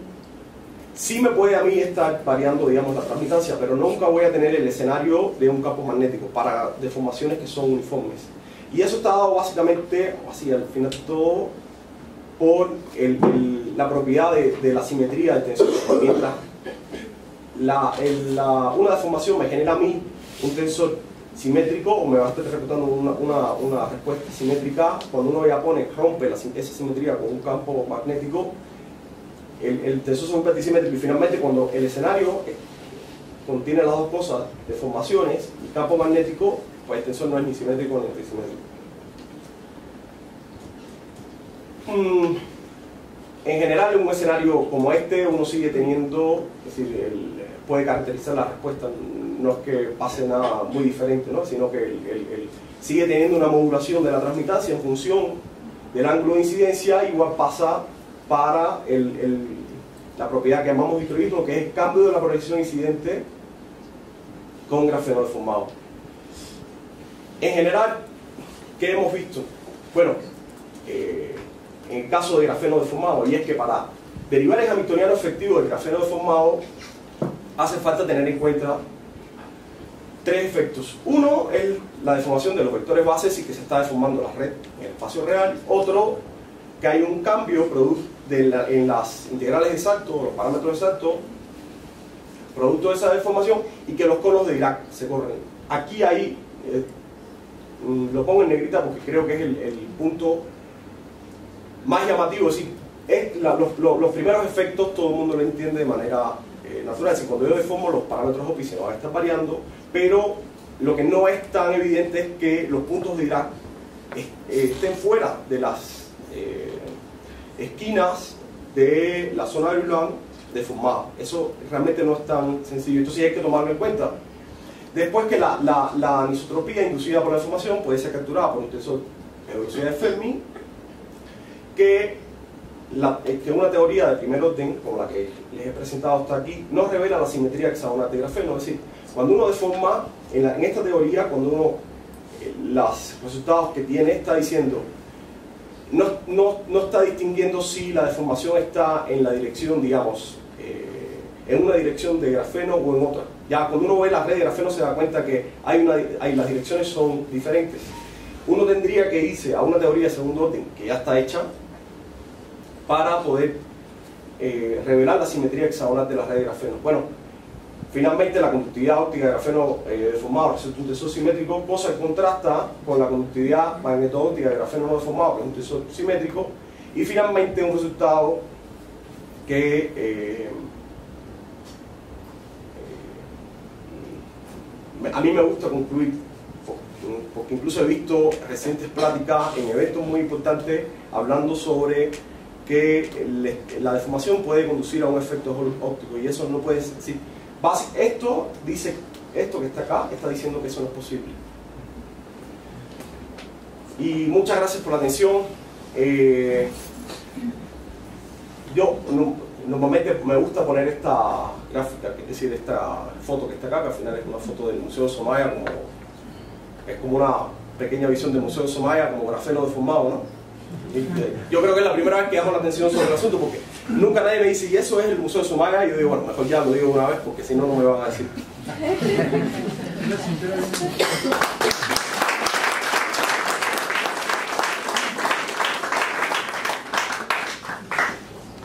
sí me puede a mí estar variando, digamos, la transmitancia, pero nunca voy a tener el escenario de un campo magnético para deformaciones que son uniformes. Y eso está dado básicamente, así al final de todo, por la propiedad de la simetría del tensor. Mientras una deformación me genera a mí un tensor simétrico, o me va a estar ejecutando una respuesta simétrica, cuando uno ya rompe esa simetría con un campo magnético, el tensor se vuelve antisimétrico, y finalmente cuando el escenario contiene las dos cosas, deformaciones y campo magnético, pues el tensor no es ni simétrico ni antisimétrico. En general, en un escenario como este, uno sigue teniendo, es decir, puede caracterizar la respuesta, no es que pase nada muy diferente, ¿no? Sino que sigue teniendo una modulación de la transmitancia en función del ángulo de incidencia. Igual pasa para la propiedad que llamamos vitroísmo, que es el cambio de la proyección incidente con grafeno deformado. En general, ¿qué hemos visto? Bueno, en el caso de grafeno deformado, y es que para derivar el hamiltoniano efectivo del grafeno deformado hace falta tener en cuenta tres efectos. Uno es la deformación de los vectores bases y que se está deformando la red en el espacio real. Otro, que hay un cambio en las integrales exactos, los parámetros exactos, producto de esa deformación, y que los conos de Dirac se corren. Aquí hay, lo pongo en negrita porque creo que es el punto más llamativo. Es decir, los primeros efectos todo el mundo lo entiende de manera natural. Es decir, cuando yo deformo, los parámetros OPI se van a estar variando, pero lo que no es tan evidente es que los puntos de Dirac estén fuera de las esquinas de la zona de Brillouin, deformada. Eso realmente no es tan sencillo, entonces hay que tomarlo en cuenta. Después que la anisotropía inducida por la deformación puede ser capturada por un tensor de velocidad de Fermi, que una teoría de primer orden, como la que les he presentado hasta aquí, no revela la simetría hexagonal de grafeno. Es decir, cuando uno deforma, en esta teoría, cuando uno, los resultados que tiene, está diciendo, no está distinguiendo si la deformación está en la dirección, digamos, en una dirección de grafeno o en otra. Ya cuando uno ve la red de grafeno se da cuenta que las direcciones son diferentes. Uno tendría que irse a una teoría de segundo orden que ya está hecha para poder revelar la simetría hexagonal de la red de grafeno. Bueno, finalmente la conductividad óptica de grafeno deformado resulta un tensor simétrico, cosa que contrasta con la conductividad magneto-óptica de grafeno no deformado, que es un tensor simétrico, y finalmente un resultado que a mí me gusta concluir, porque incluso he visto recientes pláticas en eventos muy importantes hablando sobre que la deformación puede conducir a un efecto óptico, y eso no puede ser. Esto dice, esto que está acá está diciendo que eso no es posible. Y muchas gracias por la atención. Yo normalmente me gusta poner esta gráfica, es decir, esta foto que está acá, que al final es una foto del Museo de Somaya, es como una pequeña visión del Museo de Somaya como grafeno deformado, ¿no? Yo creo que es la primera vez que llamo la atención sobre el asunto, porque nunca nadie me dice, ¿y eso es el Museo de Somaya? Y yo digo, bueno, mejor ya lo digo una vez, porque si no, no me van a decir.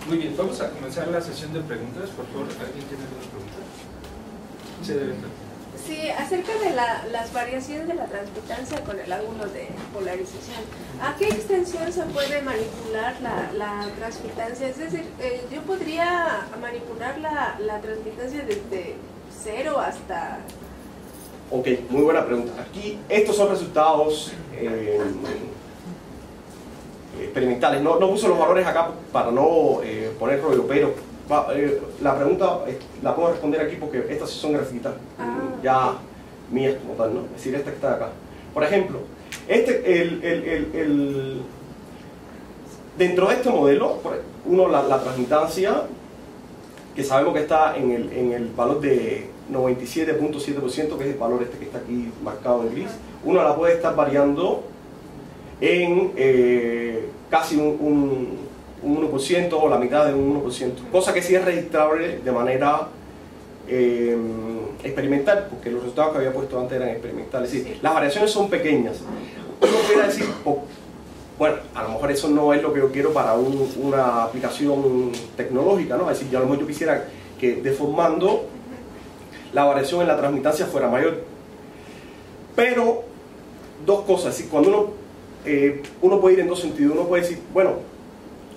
Muy bien, vamos a comenzar la sesión de preguntas. Por favor, ¿alguien tiene alguna pregunta? Sí, acerca de las variaciones de la transmitancia con el ángulo de polarización. ¿A qué extensión se puede manipular la transmitancia? Es decir, yo podría manipular la transmitancia desde 0 hasta... Ok, muy buena pregunta. Aquí, estos son resultados experimentales. No uso los valores acá para no poner rollo, pero la pregunta la puedo responder aquí porque estas sí son grafiquitas, ya mías como tal, ¿no? Es decir, esta que está acá. Por ejemplo, dentro de este modelo, la transmitancia, que sabemos que está en el valor de 97.7%, que es el valor que está aquí marcado en gris, uno la puede estar variando en casi un 1% o la mitad de un 1%, cosa que sí es registrable de manera experimental, porque los resultados que había puesto antes eran experimentales. Es decir, las variaciones son pequeñas. Uno quiere decir, bueno, a lo mejor eso no es lo que yo quiero para una aplicación tecnológica, ¿no? Es decir, yo a lo mejor yo quisiera que deformando la variación en la transmitancia fuera mayor. Pero, dos cosas, es decir, cuando uno puede ir en dos sentidos. Uno puede decir, bueno,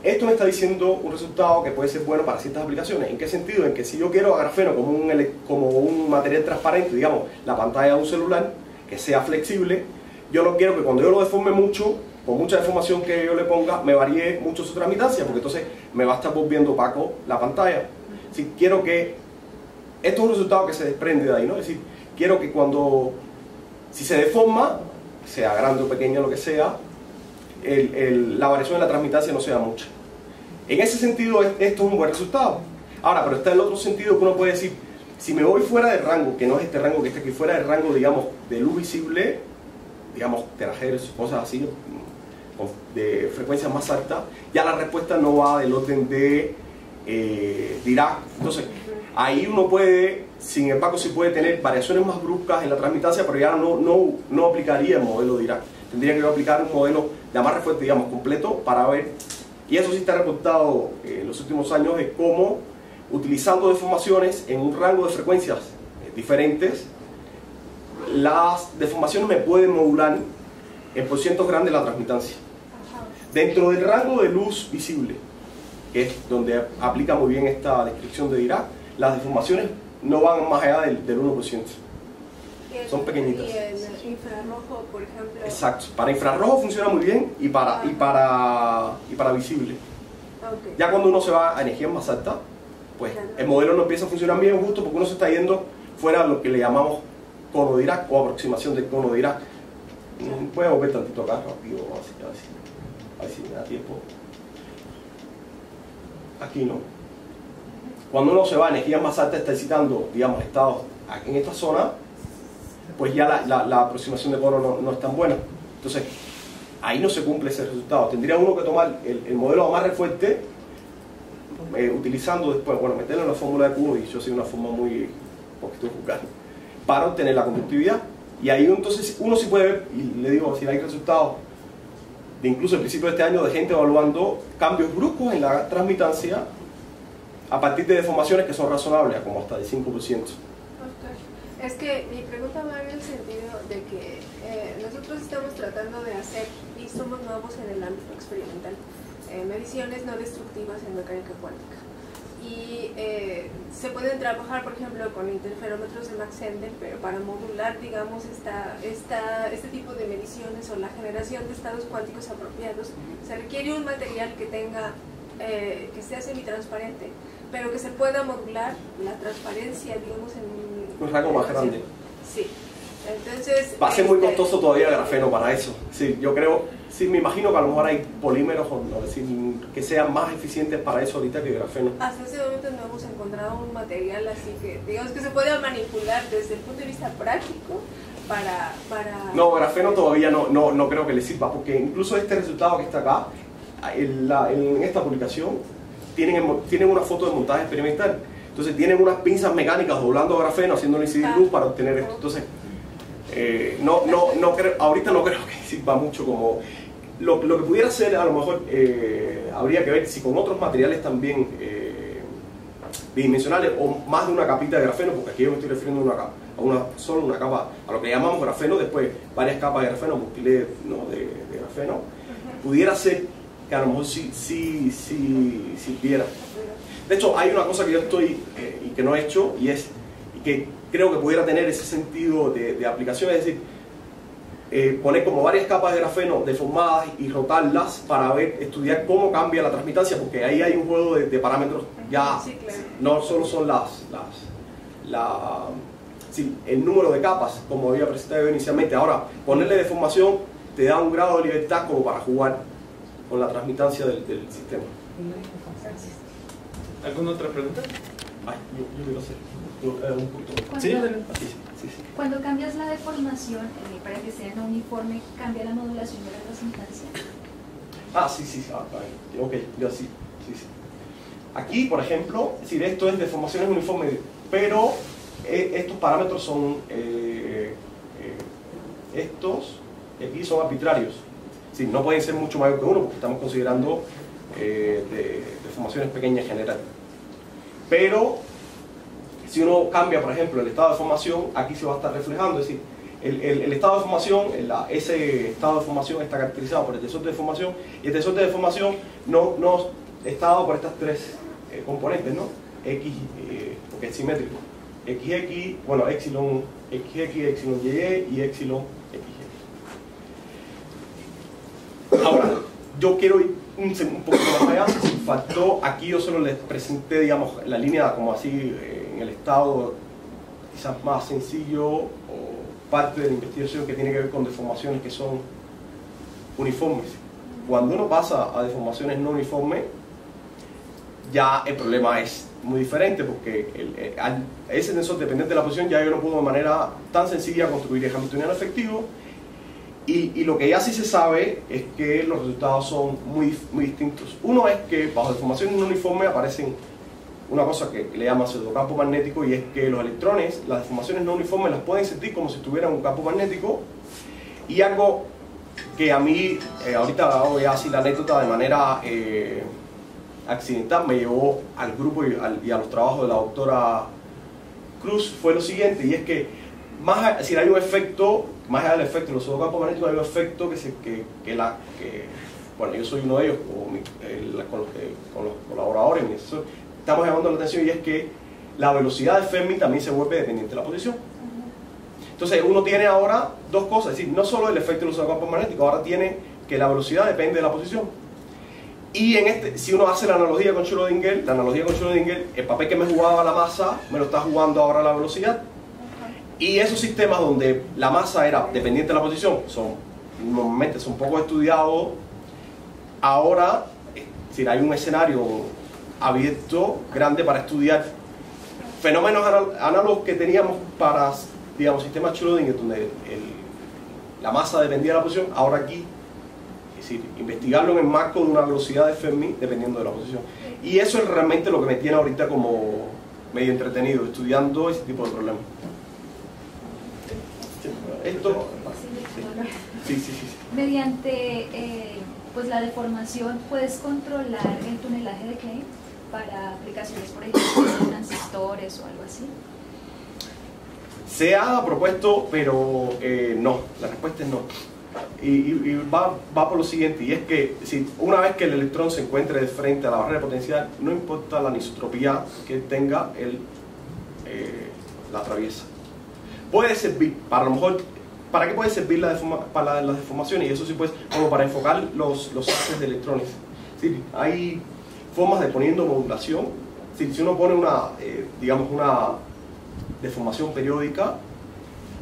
esto me está diciendo un resultado que puede ser bueno para ciertas aplicaciones. ¿En qué sentido? En que si yo quiero a grafeno como un material transparente, digamos, la pantalla de un celular, que sea flexible, yo no quiero que cuando yo lo deforme mucho, con mucha deformación que yo le ponga, me varíe mucho su transmitancia, porque entonces me va a estar volviendo opaco la pantalla. Si quiero que, esto es un resultado que se desprende de ahí, ¿no? Es decir, quiero que si se deforma, sea grande o pequeña, lo que sea, la variación de la transmitancia no sea mucha. En ese sentido, esto es un buen resultado. Ahora, pero está el otro sentido que uno puede decir, si me voy fuera del rango, que no es este rango que está aquí, fuera del rango, digamos, de luz visible, digamos, terahertz, cosas así, de frecuencias más altas, ya la respuesta no va del orden de Dirac. Entonces, ahí uno puede, sin embargo, sí puede tener variaciones más bruscas en la transmitancia, pero ya no aplicaría el modelo Dirac. Tendría que aplicar un modelo de más fuerte, digamos, completo, para ver, y eso sí está reportado en los últimos años, de cómo, utilizando deformaciones en un rango de frecuencias diferentes, las deformaciones me pueden modular en porcientos grandes la transmitancia. Dentro del rango de luz visible, que es donde aplica muy bien esta descripción de Dirac, las deformaciones no van más allá del 1%. Son pequeñitas. ¿Y el infrarrojo, por ejemplo? Exacto. Para infrarrojo funciona muy bien y para visible. Okay. Ya cuando uno se va a energías más altas, pues el modelo no empieza a funcionar bien justo porque uno se está yendo fuera de lo que le llamamos cono de Dirac o aproximación del cono de Dirac. Voy a volver tantito acá rápido, a ver si me da tiempo. Aquí no. Cuando uno se va a energías más altas, está excitando, digamos, estados en esta zona, pues ya la aproximación de cono no es tan buena. Entonces, ahí no se cumple ese resultado. Tendría uno que tomar el modelo de amarre fuerte, utilizando después, bueno, meterlo en la fórmula de Kuhn, y yo soy una forma muy poquito vulgar, para obtener la conductividad. Y ahí entonces uno sí puede ver, y le digo, si hay resultados de incluso el principio de este año de gente evaluando cambios bruscos en la transmitancia a partir de deformaciones que son razonables, como hasta el 5%. Es que mi pregunta va en el sentido de que nosotros estamos tratando de hacer, y somos nuevos en el ámbito experimental, mediciones no destructivas en mecánica cuántica. Y se pueden trabajar, por ejemplo, con interferómetros de Mach-Zehnder, pero para modular, digamos, este tipo de mediciones o la generación de estados cuánticos apropiados, se requiere un material que tenga, que sea semitransparente, pero que se pueda modular la transparencia, digamos, en un rango más grande. Sí. Entonces, va a ser muy costoso todavía el grafeno para eso. Sí, yo creo, sí, me imagino que a lo mejor hay polímeros o decir, que sean más eficientes para eso ahorita que el grafeno. Hasta ese momento no hemos encontrado un material así que, digamos, que se pueda manipular desde el punto de vista práctico para... No, grafeno todavía no creo que le sirva, porque incluso este resultado que está acá, en esta publicación, tienen una foto de montaje experimental. Entonces tienen unas pinzas mecánicas doblando grafeno, haciéndole incidir luz para obtener esto. Entonces, no creo, ahorita no creo que sirva mucho como... Lo que pudiera ser, a lo mejor, habría que ver si con otros materiales también bidimensionales o más de una capita de grafeno, porque aquí yo me estoy refiriendo solo una capa, a lo que llamamos grafeno, después varias capas de grafeno, multilayer, ¿no? de grafeno, pudiera ser que a lo mejor sí sirviera. De hecho, hay una cosa que yo estoy y que no he hecho, y que creo que pudiera tener ese sentido de aplicación, es decir, poner como varias capas de grafeno deformadas y rotarlas para estudiar cómo cambia la transmitancia, porque ahí hay un juego de parámetros ya, sí, claro. No solo son el número de capas, como había presentado inicialmente. Ahora, ponerle deformación te da un grado de libertad como para jugar con la transmitancia del sistema. ¿Alguna otra pregunta? Ay, yo quiero hacer un punto. ¿Sí? Sí. Cuando cambias la deformación para que sea no uniforme, ¿cambia la modulación de la transmitancia? Sí. Ok, ya sí. Aquí, por ejemplo, es decir, esto es deformaciones uniformes, pero estos parámetros son estos aquí son arbitrarios. Sí, no pueden ser mucho mayor que uno porque estamos considerando deformaciones pequeñas en general. Pero si uno cambia, por ejemplo, el estado de formación, aquí se va a estar reflejando, es decir, el estado de formación, ese estado de formación está caracterizado por el tensor de formación, y el tensor de formación no está dado por estas tres componentes, ¿no? X, porque es simétrico, XX, bueno, epsilon XX, epsilon YY y epsilon XY. Ahora, yo quiero ir un poquito más allá. Faltó, aquí yo solo les presenté, digamos, la línea como así en el estado quizás más sencillo o parte de la investigación que tiene que ver con deformaciones que son uniformes. Cuando uno pasa a deformaciones no uniformes, ya el problema es muy diferente, porque ese tensor dependiente de la posición ya yo no puedo de manera tan sencilla construir el hamiltoniano efectivo. Y lo que ya sí se sabe es que los resultados son muy distintos. Uno es que bajo deformaciones no uniformes aparecen una cosa que le llaman pseudocampo magnético, y es que los electrones, las deformaciones no uniformes, las pueden sentir como si tuvieran un campo magnético. Y algo que a mí, ahorita hago ya así la anécdota de manera accidental, me llevó al grupo y a los trabajos de la doctora Cruz, fue lo siguiente, y es que si hay un efecto, más allá del efecto de los pseudocampos magnéticos, hay un efecto bueno, yo soy uno de ellos con los colaboradores, estamos llamando la atención, y es que la velocidad de Fermi también se vuelve dependiente de la posición. Entonces uno tiene ahora dos cosas, es decir, no solo el efecto de los pseudocampos magnéticos, ahora tiene que la velocidad depende de la posición. Y si uno hace la analogía con Schrödinger, el papel que me jugaba la masa, me lo está jugando ahora la velocidad. Y esos sistemas donde la masa era dependiente de la posición, normalmente son poco estudiados. Ahora, si hay un escenario abierto, grande para estudiar fenómenos análogos que teníamos para, digamos, sistemas Schrödinger, donde la masa dependía de la posición, ahora aquí, es decir, investigarlo en el marco de una velocidad de Fermi dependiendo de la posición. Y eso es realmente lo que me tiene ahorita como medio entretenido, estudiando ese tipo de problemas. Esto, sí. Mediante pues la deformación, ¿puedes controlar el tunelaje de Klein para aplicaciones, por ejemplo, de transistores o algo así? Se ha propuesto, pero no, la respuesta es no. Y va por lo siguiente, y es que una vez que el electrón se encuentre de frente a la barrera potencial, no importa la anisotropía que tenga, la atraviesa. Puede servir, para lo mejor, ¿para qué puede servir para las deformaciones? Y eso sí, pues, como para enfocar los haces de electrones. Sí, hay formas de poniendo modulación. Si uno pone digamos, una deformación periódica,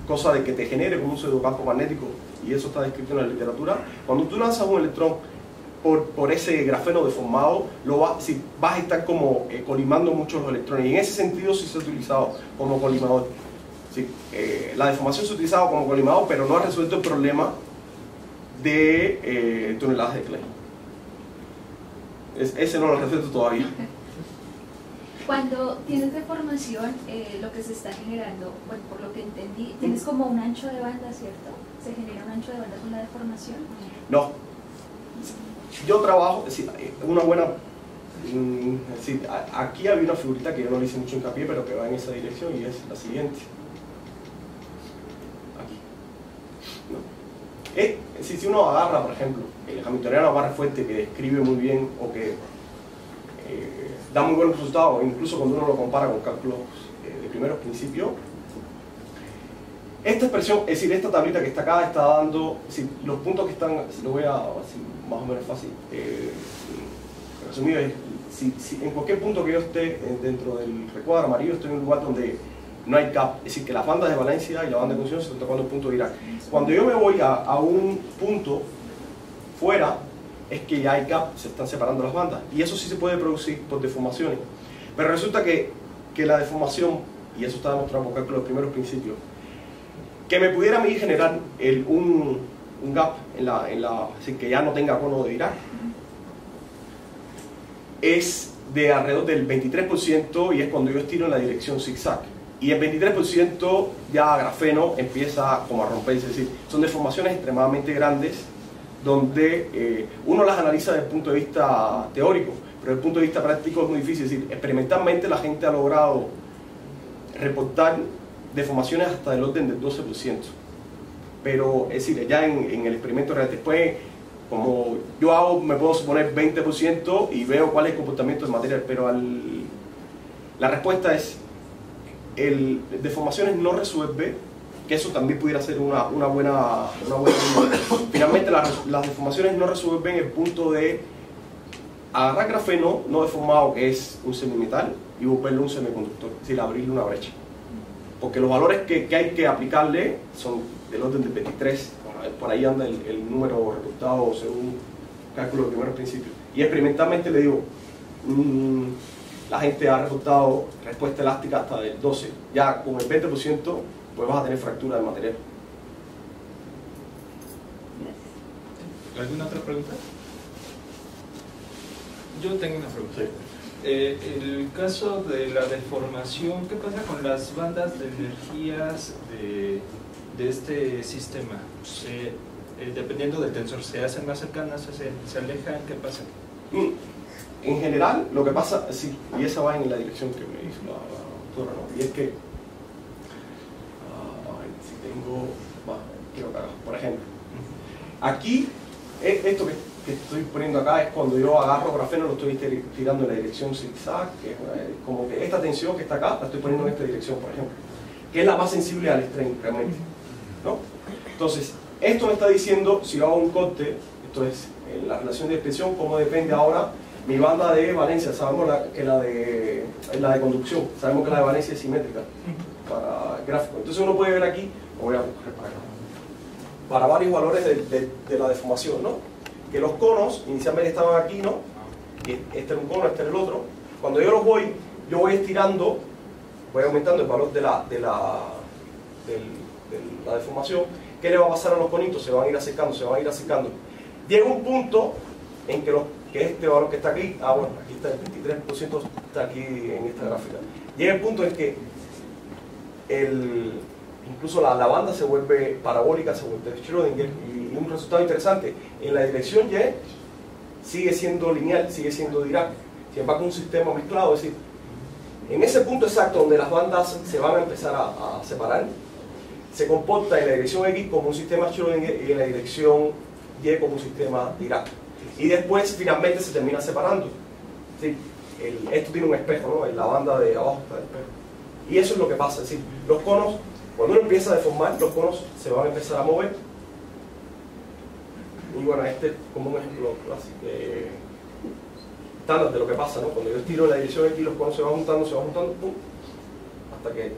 cosa de que te genere como un pseudocampo magnético, y eso está descrito en la literatura, cuando tú lanzas un electrón por ese grafeno deformado, vas a estar como colimando muchos los electrones, y en ese sentido sí se ha utilizado como colimador. Sí, la deformación se ha utilizado como colimador, pero no ha resuelto el problema de tunelaje de Klein. Ese no lo ha resuelto todavía. Cuando tienes deformación, lo que se está generando, bueno, por lo que entendí, tienes como un ancho de banda, ¿cierto? ¿Se genera un ancho de banda con la deformación? No. Yo trabajo, una buena... aquí había una figurita que yo no le hice mucho hincapié, pero que va en esa dirección, y es la siguiente. Aquí. ¿No? Si uno agarra, por ejemplo, el hamiltoniano barra fuerte, que describe muy bien o que da muy buenos resultados, incluso cuando uno lo compara con cálculos de primeros principios, esta expresión, es decir, esta tablita que está acá está dando, los puntos que están, lo voy a más o menos fácil resumido, es en cualquier punto que yo esté dentro del recuadro amarillo, estoy en un lugar donde no hay gap, es decir, que las bandas de valencia y la banda de condición se están tocando el punto de Dirac. Cuando yo me voy a un punto fuera, es que ya hay gap, se están separando las bandas, y eso sí se puede producir por deformaciones. Pero resulta que la deformación, y eso está demostrado por cálculo de los primeros principios, que me pudiera a mí generar un gap es decir, que ya no tenga cono de Dirac, es de alrededor del 23%, y es cuando yo estiro en la dirección zigzag. Y el 23% ya grafeno empieza como a romperse, es decir, son deformaciones extremadamente grandes, donde uno las analiza desde el punto de vista teórico, pero desde el punto de vista práctico es muy difícil. Es decir, experimentalmente la gente ha logrado reportar deformaciones hasta del orden del 12%, pero es decir, ya en el experimento real. Después, como yo me puedo suponer 20% y veo cuál es el comportamiento del material, pero la respuesta es, deformaciones no resuelve, que eso también pudiera ser una buena finalmente las deformaciones no resuelven el punto de agarrar grafeno no deformado, que es un semimetal, y volverlo un semiconductor, es decir, abrirle una brecha, porque los valores que hay que aplicarle son del orden de 23, por ahí anda el número reportado según cálculo de primeros principios, y experimentalmente le digo, la gente ha reportado respuesta elástica hasta del 12%, ya con el 20% pues vas a tener fractura del material. ¿Alguna otra pregunta? Yo tengo una pregunta. Sí. El caso de la deformación, ¿qué pasa con las bandas de energías de este sistema? Dependiendo del tensor, ¿se hacen más cercanas, se alejan? ¿Qué pasa? En general, lo que pasa, sí, y esa va en la dirección que me hizo la doctora, ¿no? Y es que, si tengo, quiero que haga, por ejemplo, aquí, esto que estoy poniendo acá es cuando yo agarro grafeno, lo estoy tirando en la dirección zigzag, que es como que esta tensión que está acá, la estoy poniendo en esta dirección, por ejemplo, que es la más sensible al strain, realmente, ¿no? Entonces, esto me está diciendo, si yo hago un corte, Entonces, en la relación de expresión, ¿cómo depende ahora mi banda de valencia? Sabemos que la de conducción, sabemos que la de valencia es simétrica para el gráfico. Entonces uno puede ver aquí, lo voy a buscar para varios valores de la deformación, ¿no? Que los conos inicialmente estaban aquí, ¿no? Y este era un cono, este era el otro. Cuando yo los voy estirando, voy aumentando el valor de la deformación. ¿Qué le va a pasar a los conitos? Se van a ir acercando, se van a ir acercando. Llega un punto en que este valor que está aquí, bueno, aquí está el 23%, está aquí en esta gráfica. Llega el punto en que incluso la banda se vuelve parabólica, se vuelve Schrödinger, y un resultado interesante, en la dirección Y sigue siendo lineal, sigue siendo Dirac, sin embargo un sistema mezclado, es decir, en ese punto exacto donde las bandas se van a empezar a separar, se comporta en la dirección X como un sistema Schrödinger y en la dirección Y como un sistema Dirac. Y después finalmente se termina separando. ¿Sí? Esto tiene un espejo, ¿no? En la banda de abajo está el espejo. Y eso es lo que pasa, es decir, los conos, cuando uno empieza a deformar, los conos se van a empezar a mover. Y bueno, este es como un ejemplo clásico, estándar de lo que pasa, ¿no? Cuando yo estiro en la dirección X, los conos se van juntando, pum, hasta que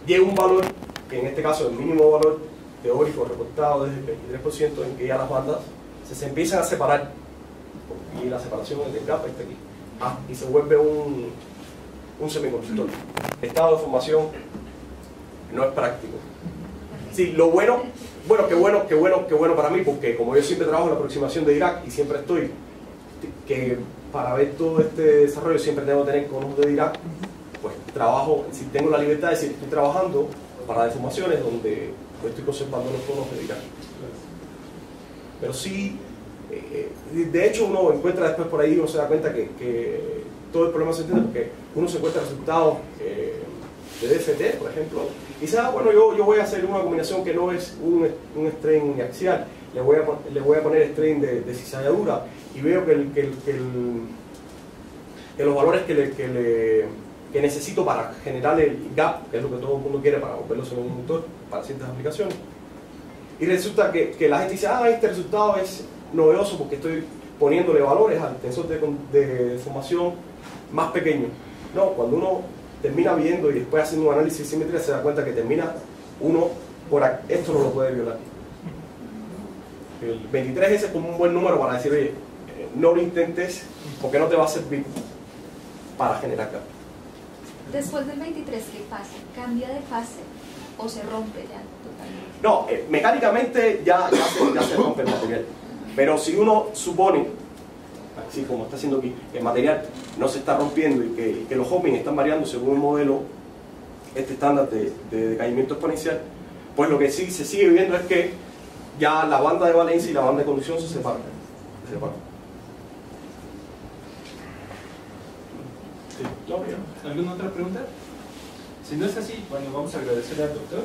llega un valor, que en este caso es el mínimo valor teórico reportado desde el 23%, en que ya las bandas se empiezan a separar, y la separación del gap está aquí, y se vuelve un semiconductor. El estado de formación no es práctico. Sí, lo bueno, qué bueno para mí, porque como yo siempre trabajo en la aproximación de Dirac y siempre estoy, que para ver todo este desarrollo siempre tengo que tener conos de Dirac, pues trabajo, si tengo la libertad de decir, estoy trabajando para deformaciones donde estoy conservando los conos de Dirac. Pero sí, de hecho uno encuentra después por ahí, uno se da cuenta que todo el problema se entiende porque uno se encuentra resultados de DFT, por ejemplo, y dice, bueno, yo voy a hacer una combinación que no es un strain axial, le voy a poner strain de cizalladura, y veo que los valores que necesito para generar el gap, que es lo que todo el mundo quiere para volverlo en un motor para ciertas aplicaciones, y resulta que la gente dice, este resultado es novedoso porque estoy poniéndole valores al tensor de deformación más pequeño. No, cuando uno termina viendo y después haciendo un análisis de simetría se da cuenta que termina uno por aquí. Esto no lo puede violar. El 23 ese es como un buen número para decir, oye, no lo intentes porque no te va a servir para generar gap. Después del 23, ¿qué pasa? ¿Cambia de fase o se rompe ya totalmente? No, mecánicamente ya se rompe el material. Pero si uno supone, así como está haciendo aquí, que el material no se está rompiendo y que los hopping están variando según el modelo estándar de decaimiento exponencial, pues lo que sí se sigue viendo es que ya la banda de valencia y la banda de conducción se separan. ¿Alguna otra pregunta? Si no es así, bueno, vamos a agradecerle al doctor.